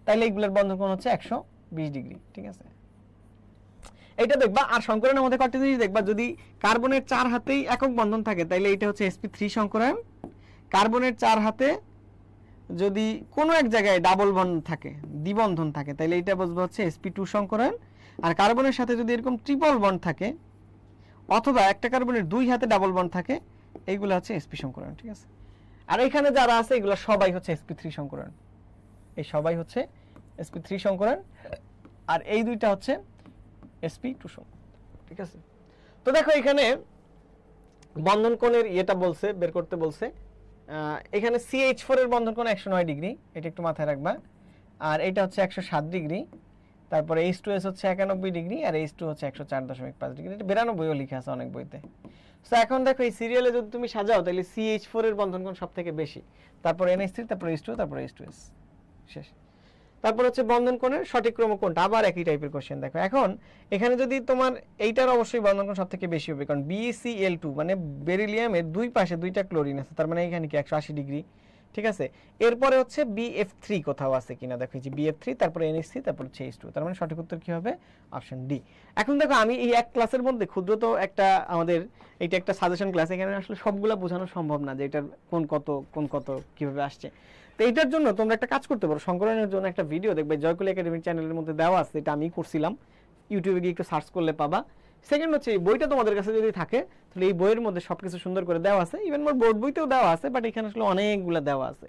তাহলে এইগুলোর বন্ধন কোণ হচ্ছে 120 ডিগ্রি, ঠিক আছে। এটা দেখবা। আর সংকরায়নের মধ্যে কয়টা জিনিস দেখবা, যদি কার্বনের 4 হাতেই একক বন্ধন থাকে তাহলে এটা হচ্ছে sp3 সংকরায়ন। কার্বনের 4 হাতে যদি কোনো এক জায়গায় ডাবল বন্ড থাকে, দ্বিবন্ধন থাকে, তাহলে এটা বুঝবো হচ্ছে sp2 সংকরায়ন। আর কার্বনের সাথে যদি এরকম ট্রিপল বন্ড থাকে অথবা একটা কার্বনের 2 হাতে ডাবল বন্ড থাকে, এইগুলো হচ্ছে sp সংকরায়ন, ঠিক আছে। আর এখানে যারা আছে এগুলো সবাই হচ্ছে sp3 সংকরায়ন, এই সবাই হচ্ছে sp3 সংকরায়ন। আর এই দুইটা হচ্ছে sp2 সংকরায়ন, ঠিক আছে। তো দেখো এখানে বন্ধন কোণের ইয়েটা বলছে, বের করতে বলছে। এখানে CH4 এর বন্ধন কোণ 109 ডিগ্রি, এটা একটু মাথায় রাখবা। আর এটা হচ্ছে 107 ডিগ্রি। তারপরে H2S হচ্ছে 91 ডিগ্রি আর H2 হচ্ছে 104.5 ডিগ্রি। এটা 92ও লেখা আছে অনেক বইতে। সো এখন দেখো এই সিরিয়ালে যদি তুমি সাজাও তাহলে CH4 এর বন্ধন কোণ সবথেকে বেশি, তারপর NH3, তারপর H2, তারপর H2S, শেষ। তারপর হচ্ছে বন্ধন কোণের সঠিক ক্রম কোনটা, আবার একই টাইপের কোশ্চেন। দেখো এখন এখানে যদি তোমার এইটার অবশ্যই বন্ধন কোণ সবথেকে বেশি হবে, কারণ BeCl2 মানে বেরিলিয়ামের দুই পাশে দুইটা ক্লোরিন আছে, তার মানে এখানে কি 180 ডিগ্রি, ঠিক আছে। এরপরে হচ্ছে BF3 কোথাও আছে কিনা দেখো, এই যে BF3, তারপরে NH3, তারপর হচ্ছে H2, তার মানে সঠিক উত্তর কি হবে, অপশন ডি। এখন দেখো আমি এই এক ক্লাসের মধ্যে ক্ষুদ্র তো একটা আমাদের এটা একটা সাজেশন ক্লাস, এখানে আসলে সবগুলা বোঝানো সম্ভব না যে এটার কোন কত কিভাবে আসছে। তো এটার জন্য তোমরা একটা কাজ করতে পারো, সংকলনের জন্য একটা ভিডিও দেখবে জয়কুল একাডেমিক চ্যানেলের মধ্যে দেওয়া আছে, এটা আমি করছিলাম, ইউটিউবে গিয়ে একটু সার্চ করলে পাবা। সেকেন্ড হচ্ছে এই বইটা তোমাদের কাছে যদি থাকে তাহলে এই বইয়ের মধ্যে সবকিছু সুন্দর করে দেওয়া আছে, ইভেন মোর বোর্ড বইতেও দেওয়া আছে, বাট এখানে আসলে অনেকগুলো দেওয়া আছে।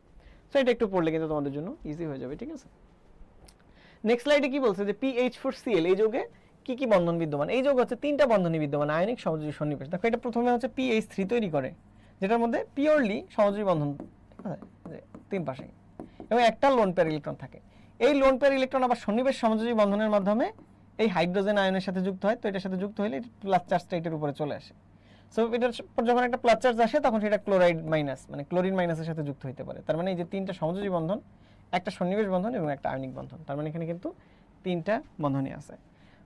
সো এটা একটু পড়লে কিন্তু তোমাদের জন্য ইজি হয়ে যাবে, ঠিক আছে। নেক্সট স্লাইডে কি বলছে যে PH4Cl এই যৌগে কি কি বন্ধন বিদ্যমান। এই যৌগ হচ্ছে 3টা বন্ধনই বিদ্যমান, আয়নিক, সমযোজী, সন্নিবেশ। দেখো এটা প্রথমে হচ্ছে PH3 তৈরি করে, যেটার মধ্যে পিওরলি সমযোজী বন্ধন, ঠিক আছে, তিন পাশে, এবং একটা লোন পেয়ার ইলেকট্রন থাকে। এই লোন পেয়ার ইলেকট্রন আবার সন্নিবেশ সমযোজী বন্ধনের মাধ্যমে এই হাইড্রোজেন আয়নের সাথে যুক্ত হয়। তো এটার সাথে যুক্ত হলে প্লাস চার্জটা এটার উপরে চলে আসে। সো এটার যখন একটা প্লাস চার্জ আসে তখন সেটা ক্লোরাইড মাইনাস মানে ক্লোরিন মাইনাসের সাথে যুক্ত হতে পারে। তার মানে এই যে 3টা সমযোজী বন্ধন, একটা সন্নিবেশ বন্ধন এবং একটা আয়নিক বন্ধন, তার মানে এখানে কিন্তু 3টা বন্ধনই আছে।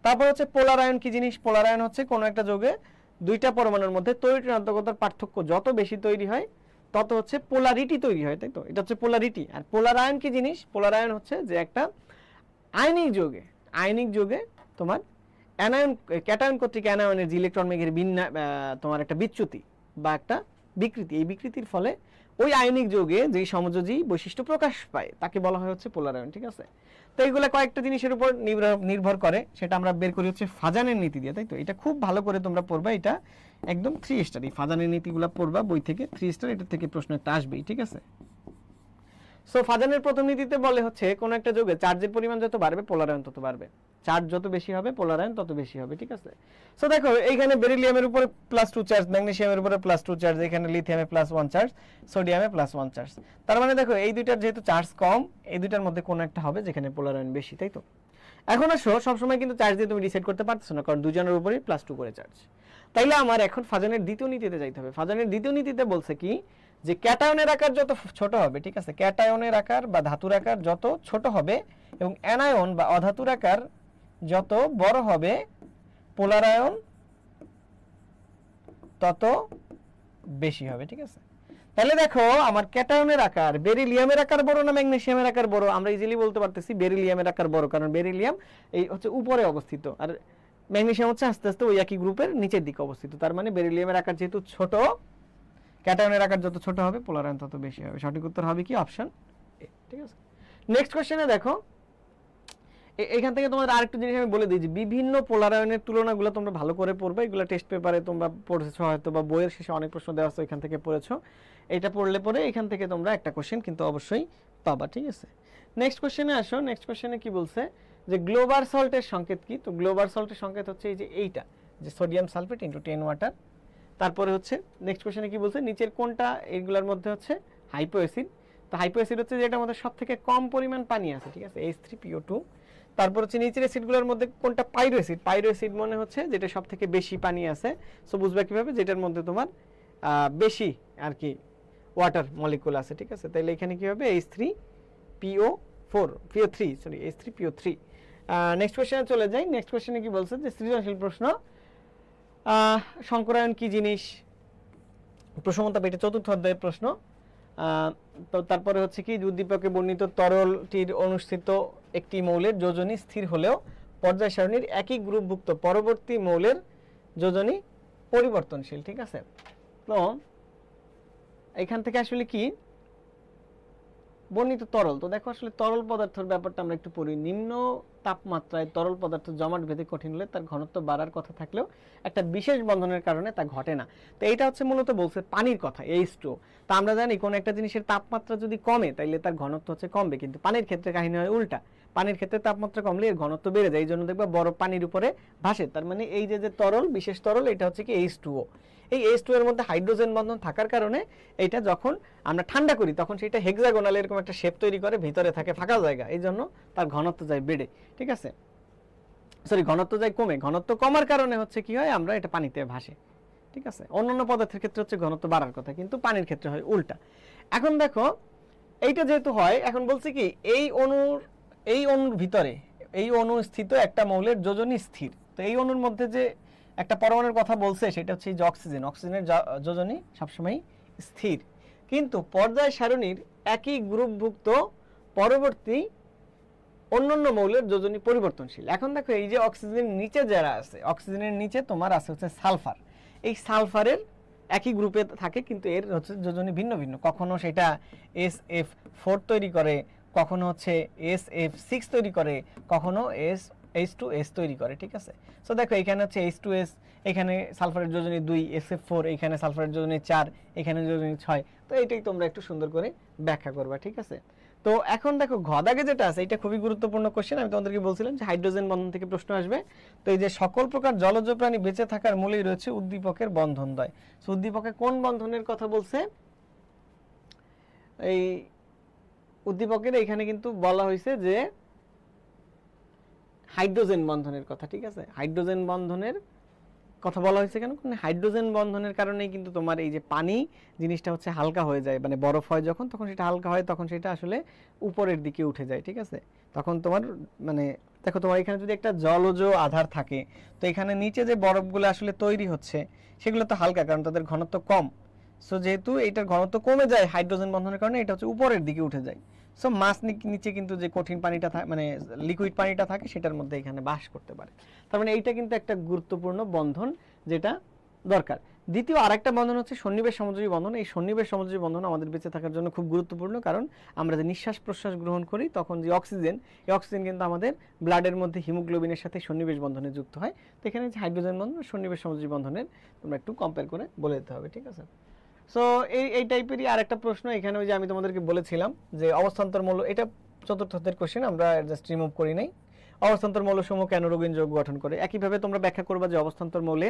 তারপর হচ্ছে পোলার আয়ন। কি জিনিস পোলার আয়ন? হচ্ছে কোনো একটা যৌগে 2টা পরমাণুর মধ্যে তড়িৎ ঋণাত্মকতার পার্থক্য যত বেশি তৈরি হয় তত হচ্ছে পোলারিটি তৈরি হয়, তাই তো? এটা হচ্ছে পোলারিটি। আর পোলার আয়ন কি জিনিস? পোলার আয়ন হচ্ছে যে একটা আয়নিক যৌগে তোমার অ্যানায়ন ক্যাটায়ন কর্তৃক অ্যানায়নের যে ইলেকট্রন মেঘের তোমার একটা বিচ্যুতি বা একটা বিকৃতি, এই বিকৃতির ফলে ওই আয়নিক যৌগে যে সমযোজী বৈশিষ্ট্য প্রকাশ পায় তাকে বলা হয় হচ্ছে পোলার আয়ন, ঠিক আছে? তো এইগুলা কয়েকটা জিনিসের উপর নির্ভর করে, সেটা আমরা বের করি হচ্ছে ফাজানের নীতি দিয়ে, তাই তো? এটা খুব ভালো করে তোমরা পড়বা, এটা একদম 3 স্টার। এই ফাজানের নীতিগুলো পড়বা বই থেকে, 3 স্টার, এটা থেকে প্রশ্ন একটা আসবেই, ঠিক আছে? সো ফাজানের প্রথম নীতিতে বলে হচ্ছে কোন একটা যৌগে চার্জের পরিমাণ যত বাড়বে পোলার আয়ন তত বাড়বে, চার্জ যত বেশি হবে পোলার আয়ন তত বেশি হবে, ঠিক আছে? সো দেখো এইখানে বেরিলিয়ামের উপরে +2 চার্জ, ম্যাগনেসিয়ামের উপরে +2 চার্জ, এখানে লিথিয়ামে +1 চার্জ, সোডিয়ামে +1 চার্জ। তার মানে দেখো এই দুইটার যেহেতু চার্জ কম, এই দুইটার মধ্যে কোন একটা হবে যেখানে পোলার আয়ন বেশি, তাই তো? এখন আসো, সবসময় কিন্তু চার্জ দিয়ে তুমি ডিসাইড করতে পারতেছো না, কারণ দুজনের উপরেই +2 করে চার্জ। তাইলে আমার এখন ফাজানের দ্বিতীয় নীতিতে যাইতে হবে। ফাজানের দ্বিতীয় নীতিতে বলছে কি যে ক্যাটায়নের আকার যত ছোট হবে, ঠিক আছে, ক্যাটায়নের আকার বা ধাতুর আকার যত ছোট হবে এবং অ্যানায়ন বা অধাতুর আকার যত বড় হবে, পোলার আয়ন তত বেশি হবে, ঠিক আছে। তাহলে দেখো আমার ক্যাটায়নের আকার, বেরিলিয়ামের আকার বড় না ম্যাগনেসিয়ামের আকার বড়? আমরা ইজিলি বলতে পারতেছি বেরিলিয়ামের আকার বড়, কারণ বেরিলিয়াম এই হচ্ছে উপরে অবস্থিত আর ম্যাগনেসিয়াম হচ্ছে আস্তে আস্তে ওই একই গ্রুপের নিচের দিকে অবস্থিত। তার মানে বেরিলিয়ামের আকার যেহেতু ছোট, ক্যাটায়নের আকার যত ছোট হবে পোলার আয়ন তত বেশি হবে। সঠিক উত্তর হবে কি অপশন এ, ঠিক আছে। নেক্সট কোশ্চেনে দেখো, এখান থেকে তোমাদের আরেকটা জিনিস আমি বলে দিই যে বিভিন্ন পোলার আয়নের তুলনাগুলো তোমরা ভালো করে পড়বে। এগুলো টেস্ট পেপারে তোমরা পড়েছো হয়তো, বা বইয়ের শেষে অনেক প্রশ্ন দেওয়া আছে এখান থেকে পড়েছো। এটা পড়লে পরে এখান থেকে তোমরা একটা কোশ্চেন কিন্তু অবশ্যই পাবা, ঠিক আছে। নেক্সট কোশ্চেনে আসো। নেক্সট কোশ্চেনে কি বলছে যে গ্লোবাল সল্টের সংকেত কি? তো গ্লোবাল সল্টের সংকেত হচ্ছে এই যে এইটা, যে সোডিয়াম সালফেট ইনটু 10 ওয়াটার। তারপরে হচ্ছে নেক্সট কোশ্চেনে কি বলছে, নিচের কোনটা এইগুলোর মধ্যে হচ্ছে হাইপো অ্যাসিড? তো হাইপো অ্যাসিড হচ্ছে যেটার মধ্যে সবথেকে কম পরিমাণ পানি আছে, ঠিক আছে, H3PO2। তারপর হচ্ছে নিচের অ্যাসিডগুলোর মধ্যে কোনটা পাইরো অ্যাসিড? পাইরো অ্যাসিড মনে হচ্ছে যেটা সবথেকে বেশি পানি আছে। সো বুঝবে কিভাবে, যেটার মধ্যে তোমার বেশি আর কি ওয়াটার মলিকুল আছে, ঠিক আছে। তাহলে এখানে কি হবে, H3PO3। নেক্সট কোশ্চেনে চলে যাই। নেক্সট কোশ্চেনে কি বলছে যে সৃজনশীল প্রশ্ন, সংকরায়ন কি জিনিস? প্রশ্নমতা পেটে চতুর্থ অধ্যায়ের প্রশ্ন। তো তারপরে হচ্ছে কি, উদ্দীপকে বর্ণিত তরলটির অনুষ্ঠিত একটি মৌলের যোজনী স্থির হলেও পর্যায় সারণীর একই গ্রুপভুক্ত পরবর্তী মৌলের যোজনী পরিবর্তনশীল, ঠিক আছে। তো এখান থেকে আসলে কি বর্ণিত তরল, তো দেখো আসলে তরল পদার্থের ব্যাপারটা আমরা একটু পড়ি। নিম্ন তাপমাত্রায় তরল পদার্থ জমাট বেঁধে কঠিন হলে তার ঘনত্ব বাড়ার কথা থাকলেও একটা বিশেষ বন্ধনের কারণে তা ঘটে না। তো এইটা হচ্ছে মূলত বলছে পানির কথা, H2O। তা আমরা জানি কোন একটা জিনিসের তাপমাত্রা যদি কমে তাইলে তার ঘনত্ব হচ্ছে কমবে, কিন্তু পানির ক্ষেত্রে কাহিনী হয় উল্টা। পানির ক্ষেত্রে তাপমাত্রা কমলে এর ঘনত্ব বেড়ে যায়, এই জন্য দেখবা বরফ পানির উপরে ভাসে। তার মানে এই যে তরল, বিশেষ তরল, এটা হচ্ছে কি H2O। এই H2O এর মধ্যে হাইড্রোজেন বন্ধন থাকার কারণে এটা যখন আমরা ঠান্ডা করি তখন সেটা হেক্সাগোনাল এরকম একটা শেপ তৈরি করে, ভিতরে থাকে ফাঁকা জায়গা, এই জন্য তার ঘনত্ব যায় বেড়ে, ঠিক আছে। সরি, ঘনত্ব যায় কমে। ঘনত্ব কমার কারণে হচ্ছে কি হয়, আমরা এটা পানিতে ভাসে, ঠিক আছে। অন্যান্য পদার্থের ক্ষেত্রে হচ্ছে ঘনত্ব বাড়ার কথা, কিন্তু পানির ক্ষেত্রে হয় উল্টা। এখন দেখো এইটা যেহেতু হয়, এখন বলছে কি এই অণুর ভিতরে, এই অণু স্থিত একটা মৌলের যোজনী স্থির। তো এই অণুর মধ্যে যে একটা পরমাণুর কথা বলছে সেটা হচ্ছে এই যে অক্সিজেন। অক্সিজেনের যোজনী সবসময় স্থির, কিন্তু পর্যায় সারণীর একই গ্রুপভুক্ত পরবর্তী অন্যান্য মৌলের যোজনী পরিবর্তনশীল। এখন দেখো এই যে অক্সিজেনের নিচে যারা আছে, অক্সিজেনের নিচে তোমার আছে হচ্ছে সালফার। এই সালফারের একই গ্রুপে থাকে, কিন্তু এর হচ্ছে যোজনী ভিন্ন ভিন্ন। কখনো সেটা SF4 তৈরি করে, কখনো হচ্ছে SF6 তৈরি করে, কখনো H2S তৈরি করে, ঠিক আছে। সো দেখো এখানে হচ্ছে H2S, এখানে সালফারের যোজনী 2, SF4, এখানে সালফারের যোজনী 4, এখানে যোজনী 6। তো এইটাই তোমরা একটু সুন্দর করে ব্যাখ্যা করবা, ঠিক আছে। তো এখন দেখো ঘদাগে যেটা আছে, এটা খুবই গুরুত্বপূর্ণ কোশ্চেন। আমি তোমাদেরকে বলছিলাম যে হাইড্রোজেন বন্ধন থেকে প্রশ্ন আসবে। তো এই যে সকল প্রকার জলজ প্রাণী বেঁচে থাকার মূলেই রয়েছে উদ্দীপকের বন্ধনদ্বয়। সো উদ্দীপকে কোন বন্ধনের কথা বলছে? এই উদ্দীপকের এখানে কিন্তু বলা হয়েছে যে হাইড্রোজেন বন্ধনের কথা, ঠিক আছে। হাইড্রোজেন বন্ধনের কথা বলা হয়েছে কেন? কারণ হাইড্রোজেন বন্ধনের কারণেই কিন্তু তোমার এই যে পানি জিনিসটা হচ্ছে হালকা হয়ে যায়, মানে বরফ হয় যখন, তখন সেটা হালকা হয়, তখন সেটা আসলে উপরের দিকে উঠে যায়, ঠিক আছে। তখন তোমার মানে দেখো তোমার এখানে যদি একটা জলজ আধার থাকে, তো এখানে নিচে যে বরফগুলো আসলে তৈরি হচ্ছে সেগুলো তো হালকা, কারণ তাদের ঘনত্ব কম। সো যেহেতু এটার ঘনত্ব কমে যায় হাইড্রোজেন বন্ধনের কারণে, এটা হচ্ছে উপরের দিকে উঠে যায়। সো মাছ নিচে কিন্তু যে কঠিন পানিটা মানে লিকুইড পানিটা থাকে সেটার মধ্যে এখানে বাস করতে পারে। তার মানে এইটা কিন্তু একটা গুরুত্বপূর্ণ বন্ধন যেটা দরকার। দ্বিতীয় আরেকটা বন্ধন হচ্ছে সন্নিবেশ সমযোজী বন্ধন। এই সন্নিবেশ সমযোজী বন্ধন আমাদের বেঁচে থাকার জন্য খুব গুরুত্বপূর্ণ, কারণ আমরা যে নিঃশ্বাস প্রশ্বাস গ্রহণ করি তখন যে অক্সিজেন, এই অক্সিজেন কিন্তু আমাদের ব্লাডের মধ্যে হিমোগ্লোবিনের সাথে সন্নিবেশ বন্ধনে যুক্ত হয়। তো এখানে যে হাইড্রোজেন বন্ধন সন্নিবেশ সমযোজী বন্ধনের তোমরা একটু কম্পেয়ার করে বলে দিতে হবে, ঠিক আছে। সো এই টাইপেরই আরেকটা প্রশ্ন এখানে, ওই যে আমি তোমাদেরকে বলেছিলাম যে অবস্থান্তর মৌল, এটা চতুর্থ অধ্যায়ের কোশ্চেন, আমরা জাস্ট রিমুভ করি নাই। অবস্থান্তর মৌলসমূহ কেন রোগীন যৌগ গঠন করে? একইভাবে তোমরা ব্যাখ্যা করবা যে অবস্থান্তর মৌলে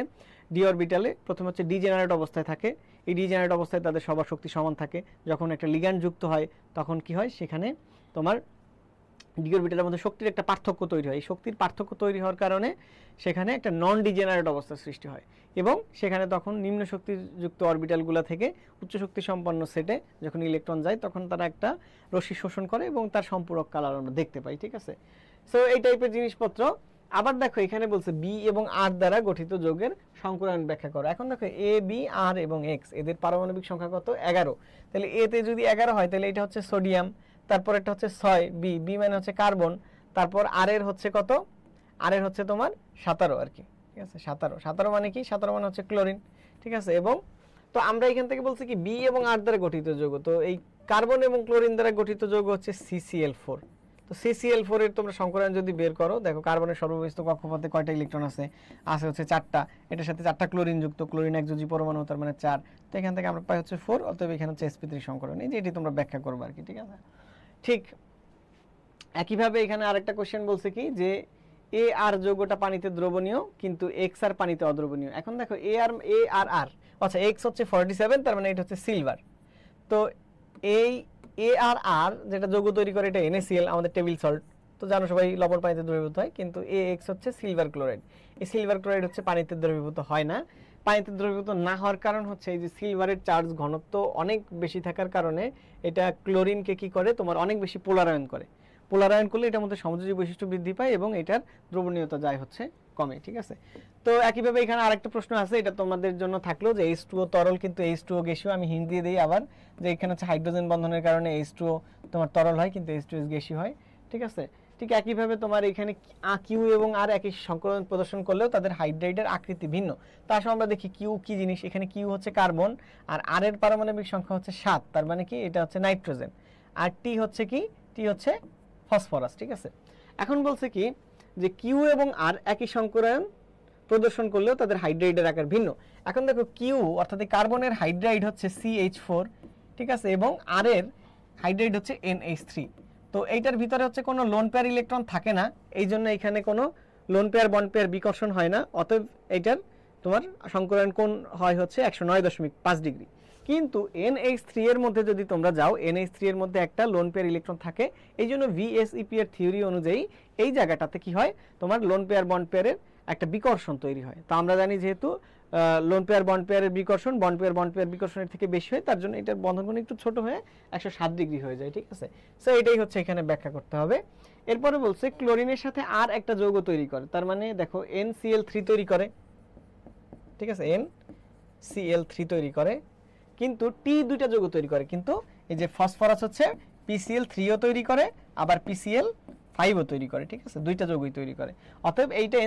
ডি অরবিটালে প্রথমে হচ্ছে ডিজেনারেট অবস্থায় থাকে। এই ডিজেনারেট অবস্থায় তাদের সবার শক্তি সমান থাকে। যখন একটা লিগ্যান্ড যুক্ত হয় তখন কি হয়, সেখানে তোমার ডি অরবিটালের মধ্যে শক্তির একটা পার্থক্য তৈরি হয়। এই শক্তির পার্থক্য তৈরি হওয়ার কারণে সেখানে একটা নন ডিজেনারেট অবস্থার সৃষ্টি হয় এবং সেখানে তখন নিম্ন শক্তিযুক্ত অরবিটালগুলো থেকে উচ্চ শক্তি সম্পন্ন সেটে যখন ইলেকট্রন যায় তখন তারা একটা রশ্মি শোষণ করে এবং তার সম্পূরক কালার আমরা দেখতে পাই। ঠিক আছে, সো এই টাইপের জিনিসপত্র। আবার দেখো এখানে বলছে বি এবং আর দ্বারা গঠিত যৌগের সংকরায়ন ব্যাখ্যা করো। এখন দেখো এ, বি, আর এবং এক্স এদের পারমাণবিক সংখ্যা কত? 11। তাহলে এ তে যদি 11 হয় তাহলে এটা হচ্ছে সোডিয়াম, তারপর এটা হচ্ছে 6, বি, বি মানে হচ্ছে কার্বন, তারপর আর এর হচ্ছে কত? আর এর হচ্ছে তোমার 17 আর কি। ঠিক আছে, 17 মানে কি? 17 মানে হচ্ছে ক্লোরিন। ঠিক আছে, এবং তো আমরা এখান থেকে বলছি কি বি এবং আর দ্বারা গঠিত যৌগ, তো এই কার্বন এবং ক্লোরিন দ্বারা গঠিত যৌগ হচ্ছে CCl4। তো CCl4 এর তোমরা সংকরায়ন যদি বের করো, দেখো কার্বনের সর্ববহিস্থ কক্ষপথে কয়টা ইলেকট্রন আছে? আছে হচ্ছে 4টা। এটার সাথে 4টা ক্লোরিন যুক্ত, ক্লোরিন একযোজি পরমাণু, তার মানে 4। তো এখান থেকে আমরা পাই হচ্ছে 4, অতএব এখানে হচ্ছে sp3 সংকরণ। এই যে এটি তোমরা ব্যাখ্যা করবে আর কি। ঠিক আছে, ঠিক একইভাবে এখানে আরেকটা কোশ্চেন বলছে কি যে এ আর যৌগটা পানিতে দ্রবণীয় কিন্তু এক্স আর পানিতে অদ্রবণীয়। এখন দেখো এ আর আর আচ্ছা এক্স হচ্ছে 47, তার মানে এটা হচ্ছে সিলভার। তো এই এ আর আর যেটা যৌগ তৈরি করে এটা NaCl, আমাদের টেবিল সল্ট, তো জানো সবাই লবণ পানিতে দ্রবীভূত হয়, কিন্তু এ এক্স হচ্ছে সিলভার ক্লোরাইড। এই সিলভার ক্লোরাইড হচ্ছে পানিতে দ্রবীভূত হয় না। পানিতে দ্রবীভূত না হওয়ার কারণ হচ্ছে এই যে সিলভারের চার্জ ঘনত্ব অনেক বেশি থাকার কারণে এটা ক্লোরিনকে কি করে? তোমার অনেক বেশি পোলারায়ন করে। পোলারায়ন করলে এটার মধ্যে সমযোজী বৈশিষ্ট্য বৃদ্ধি পায় এবং এটার দ্রবণীয়তা যায় হচ্ছে কমে। ঠিক আছে, তো একইভাবে এখানে আরেকটা প্রশ্ন আছে, এটা তোমাদের জন্য থাকলো যে H2O তরল কিন্তু H2O গ্যাসীয়। আমি হিন্ট দিয়ে দিই আবার যে এখানে হচ্ছে হাইড্রোজেন বন্ধনের কারণে H2O তোমার তরল হয় কিন্তু H2S গ্যাসীয় হয়। ঠিক আছে, ঠিক একইভাবে তোমার এখানে কিউ এবং আর একই সংকরণ প্রদর্শন করলেও তাদের হাইড্রাইডের আকৃতি ভিন্ন। তো আসলে আমরা দেখি কিউ কি জিনিস। এখানে কিউ হচ্ছে কার্বন আর আর এর পারমাণবিক সংখ্যা হচ্ছে 7, তার মানে কি এটা হচ্ছে নাইট্রোজেন। আর টি হচ্ছে কি? টি হচ্ছে ফসফরাস। ঠিক আছে, এখন বলছে কি যে কিউ এবং আর একই সংকরায়ন প্রদর্শন করলেও তাদের হাইড্রাইডের আকার ভিন্ন। এখন দেখো কিউ অর্থাৎ কার্বনের হাইড্রাইড হচ্ছে CH4, ঠিক আছে, এবং আর এর হাইড্রাইড হচ্ছে NH3। তো এইটার ভিতরে হচ্ছে কোনো লোন পেয়ার ইলেকট্রন থাকে না, এই জন্য এখানে কোনো লোন পেয়ার বন্ড পেয়ার বিকর্ষণ হয় না, অতএব এইটার তোমার সংকরায়ন কোণ হয় হচ্ছে 109.5 ডিগ্রি। কিন্তু NH3 এর মধ্যে যদি তোমরা যাও, NH3 এর মধ্যে একটা লোন পেয়ার ইলেকট্রন থাকে, এই জন্য VSEP এর থিওরি অনুযায়ী এই জায়গাটাতে কি হয়? তোমার লোন পেয়ার বন্ড পেয়ারের একটা বিকর্ষণ তৈরি হয়। তো আমরা জানি যেহেতু লোন পেয়ার বন্ড পেয়ারের বিকর্ষণ বন্ড পেয়ার বিকর্ষণের থেকে বেশি হয়, তার জন্য এটার বন্ধনকোণ একটু ছোট হয়ে 107 ডিগ্রি হয়ে যায়। ঠিক আছে, সো এটাই হচ্ছে এখানে ব্যাখ্যা করতে হবে। এরপরে বলছে ক্লোরিনের সাথে আর একটা যৌগ তৈরি করে, তার মানে দেখো NCl3 তৈরি করে। ঠিক আছে, NCl3 তৈরি করে, কিন্তু টি দুইটা যৌগ তৈরি করে, কিন্তু এই যে ফসফরাস হচ্ছে PCl3ও তৈরি করে আবার PCl5ও তৈরি করে। ঠিক আছে, দুইটা যৌগই তৈরি করে। অতএব এইটা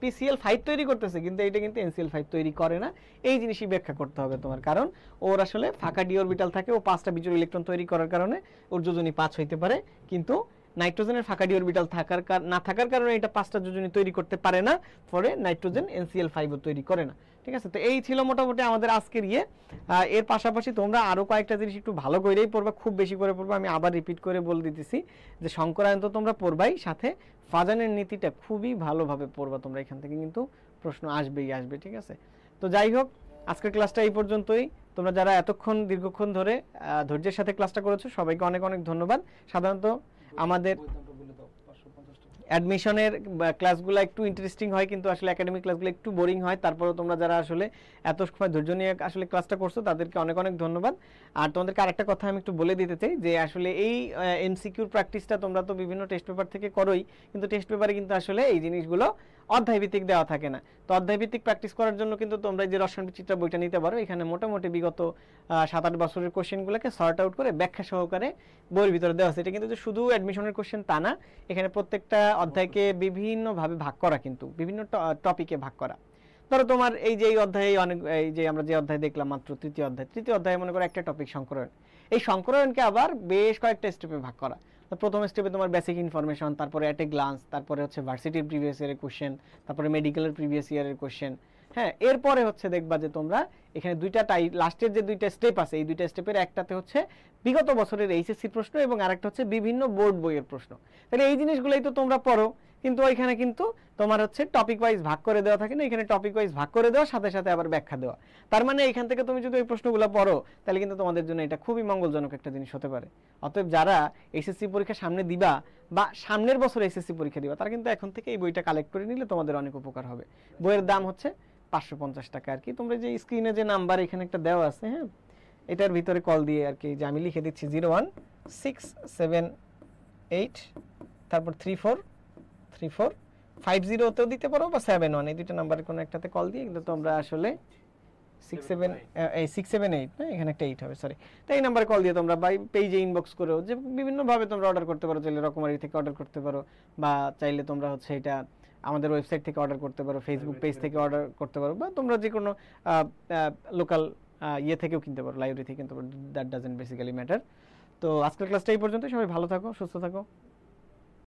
PCl5 তৈরি করতেছে, কিন্তু এইটা কিন্তু NCl5 তৈরি করে না। এই জিনিসই ব্যাখ্যা করতে হবে তোমার, কারণ ওর আসলে ফাঁকা ডি অরবিটাল থাকে, ও 5টা বিজোড় ইলেকট্রন তৈরি করার কারণে ওর যোজনী 5 হইতে পারে, কিন্তু নাইট্রোজেনের ফাঁকা ডি অরবিটাল না থাকার কারণে এটা 5টা যোজনী তৈরি করতে পারে না, ফলে নাইট্রোজেন NCl5ও তৈরি করে না। ঠিক আছে, তো এই ছিল মোটামুটি আমাদের আজকের এর পাশাপাশি তোমরা আরো কয়েকটা জিনিস একটু ভালো করেই পড়বা, খুব বেশি করে পড়বা। আমি আবার রিপিট করে বলে দিতেছি যে সংকরায়ন তো তোমরা পড়বাই, সাথে ফাজানের নীতিটা খুবই ভালোভাবে পড়বা তোমরা, এখান থেকে কিন্তু প্রশ্ন আসবেই আসবে। ঠিক আছে, তো যাই হোক আজকের ক্লাসটা এই পর্যন্তই। তোমরা যারা এতক্ষণ দীর্ঘক্ষণ ধরে ধৈর্যের সাথে ক্লাসটা করেছো সবাইকে অনেক অনেক ধন্যবাদ। সাধারণত আমাদের অ্যাডমিশনের ক্লাসগুলো একটু ইন্টারেস্টিং হয়, কিন্তু আসলে একাডেমিক ক্লাসগুলো একটু বোরিং হয়। তারপরেও তোমরা যারা আসলে এত সময় ধৈর্য নিয়ে আসলে ক্লাসটা করছো তাদেরকে অনেক অনেক ধন্যবাদ। আর তোমাদেরকে আরেকটা কথা আমি একটু বলে দিতে চাই যে আসলে এই MCQর প্র্যাকটিসটা তোমরা তো বিভিন্ন টেস্ট পেপার থেকে করোই, কিন্তু টেস্ট পেপারে কিন্তু আসলে এই জিনিসগুলো অধ্যায়ভিত্তিক দেওয়া থাকে না। তো অধ্যায়ভিত্তিক প্র্যাকটিস করার জন্য কিন্তু তোমরা যে রসায়ন বিচিত্রা বইটা নিতে পারো, এখানে মোটামুটি বিগত 7-8 বছরের কোশ্চেনগুলোকে সর্ট আউট করে ব্যাখ্যা সহকারে বইয়ের ভিতরে দেওয়া আছে। এটা কিন্তু যে শুধু অ্যাডমিশনের কোশ্চেন তা না, এখানে প্রত্যেকটা অধ্যায়কে বিভিন্নভাবে ভাগ করা, কিন্তু বিভিন্ন টপিকে ভাগ করা। ধরো তোমার এই যে এই অধ্যায়ে এই যে আমরা যে অধ্যায় দেখলাম মাত্র তৃতীয় অধ্যায়ে মনে করো একটা টপিক সংকরায়ন, এই সংকরায়নকে আবার বেশ কয়েকটা স্টেপে ভাগ করা। প্রথম স্টেপে তোমার বেসিক ইনফরমেশন, তারপরে অ্যাট এ গ্লান্স, তারপরে হচ্ছে ভার্সিটির প্রিভিয়াস ইয়ারের কোশ্চেন, তারপরে মেডিকেলের প্রিভিয়াস ইয়ারের কোশ্চেন। হ্যাঁ, এরপরে হচ্ছে দেখবা যে তোমরা এখানে লাস্টের যে দুইটা স্টেপ আছে, এই দুইটা স্টেপের একটাতে হচ্ছে বিগত বছরের HSC প্রশ্ন এবং আরেকটা হচ্ছে বিভিন্ন বোর্ড বইয়ের প্রশ্ন। তাহলে এই জিনিসগুলোই তো তোমরা পড়ো, কিন্তু ওইখানে কিন্তু তোমার হচ্ছে টপিক ওয়াইজ ভাগ করে দেওয়া থাকে না, এখানে টপিক ওয়াইজ ভাগ করে দেওয়া, সাথে সাথে আবার ব্যাখ্যা দেওয়া। তার মানে এখান থেকে তুমি যদি ওই প্রশ্নগুলো পড়ো তাহলে কিন্তু তোমাদের জন্য এটা খুবই মঙ্গলজনক একটা জিনিস হতে পারে। অতএব যারা এসএসসি পরীক্ষা সামনে দিবা বা সামনের বছর এসএসসি পরীক্ষা দিবা, তারা কিন্তু এখন থেকে এই বইটা কালেক্ট করে নিলে তোমাদের অনেক উপকার হবে। বইয়ের দাম হচ্ছে 550 টাকা আর কি। তোমরা যে স্ক্রিনে যে নাম্বার এখানে একটা দেওয়া আছে, হ্যাঁ, এটার ভিতরে কল দিয়ে আর কি, যে আমি লিখে দিচ্ছি 01678 তারপর 343450তেও দিতে পারো বা 71, এই দুটো নাম্বারের কোনো একটাতে কল দিয়ে কিন্তু তোমরা আসলে 678 না, এখানে একটা 8 হবে, সরি। তো এই নাম্বারে কল দিয়ে তোমরা বাই পেজে ইনবক্স করেও যে বিভিন্নভাবে তোমরা অর্ডার করতে পারো, চাইলে রকমারি থেকে অর্ডার করতে পারো, বা চাইলে তোমরা হচ্ছে এটা আমাদের ওয়েবসাইট থেকে অর্ডার করতে পারো, ফেসবুক পেজ থেকে অর্ডার করতে পারো, বা তোমরা যে কোনো লোকাল ইয়ে থেকেও কিনতে পারো, লাইব্রেরি থেকে কিনতে পারো, দ্যাট ডাজন্ট বেসিক্যালি ম্যাটার। তো আজকের ক্লাসটা এই পর্যন্ত। সবাই ভালো থাকো, সুস্থ থাকো।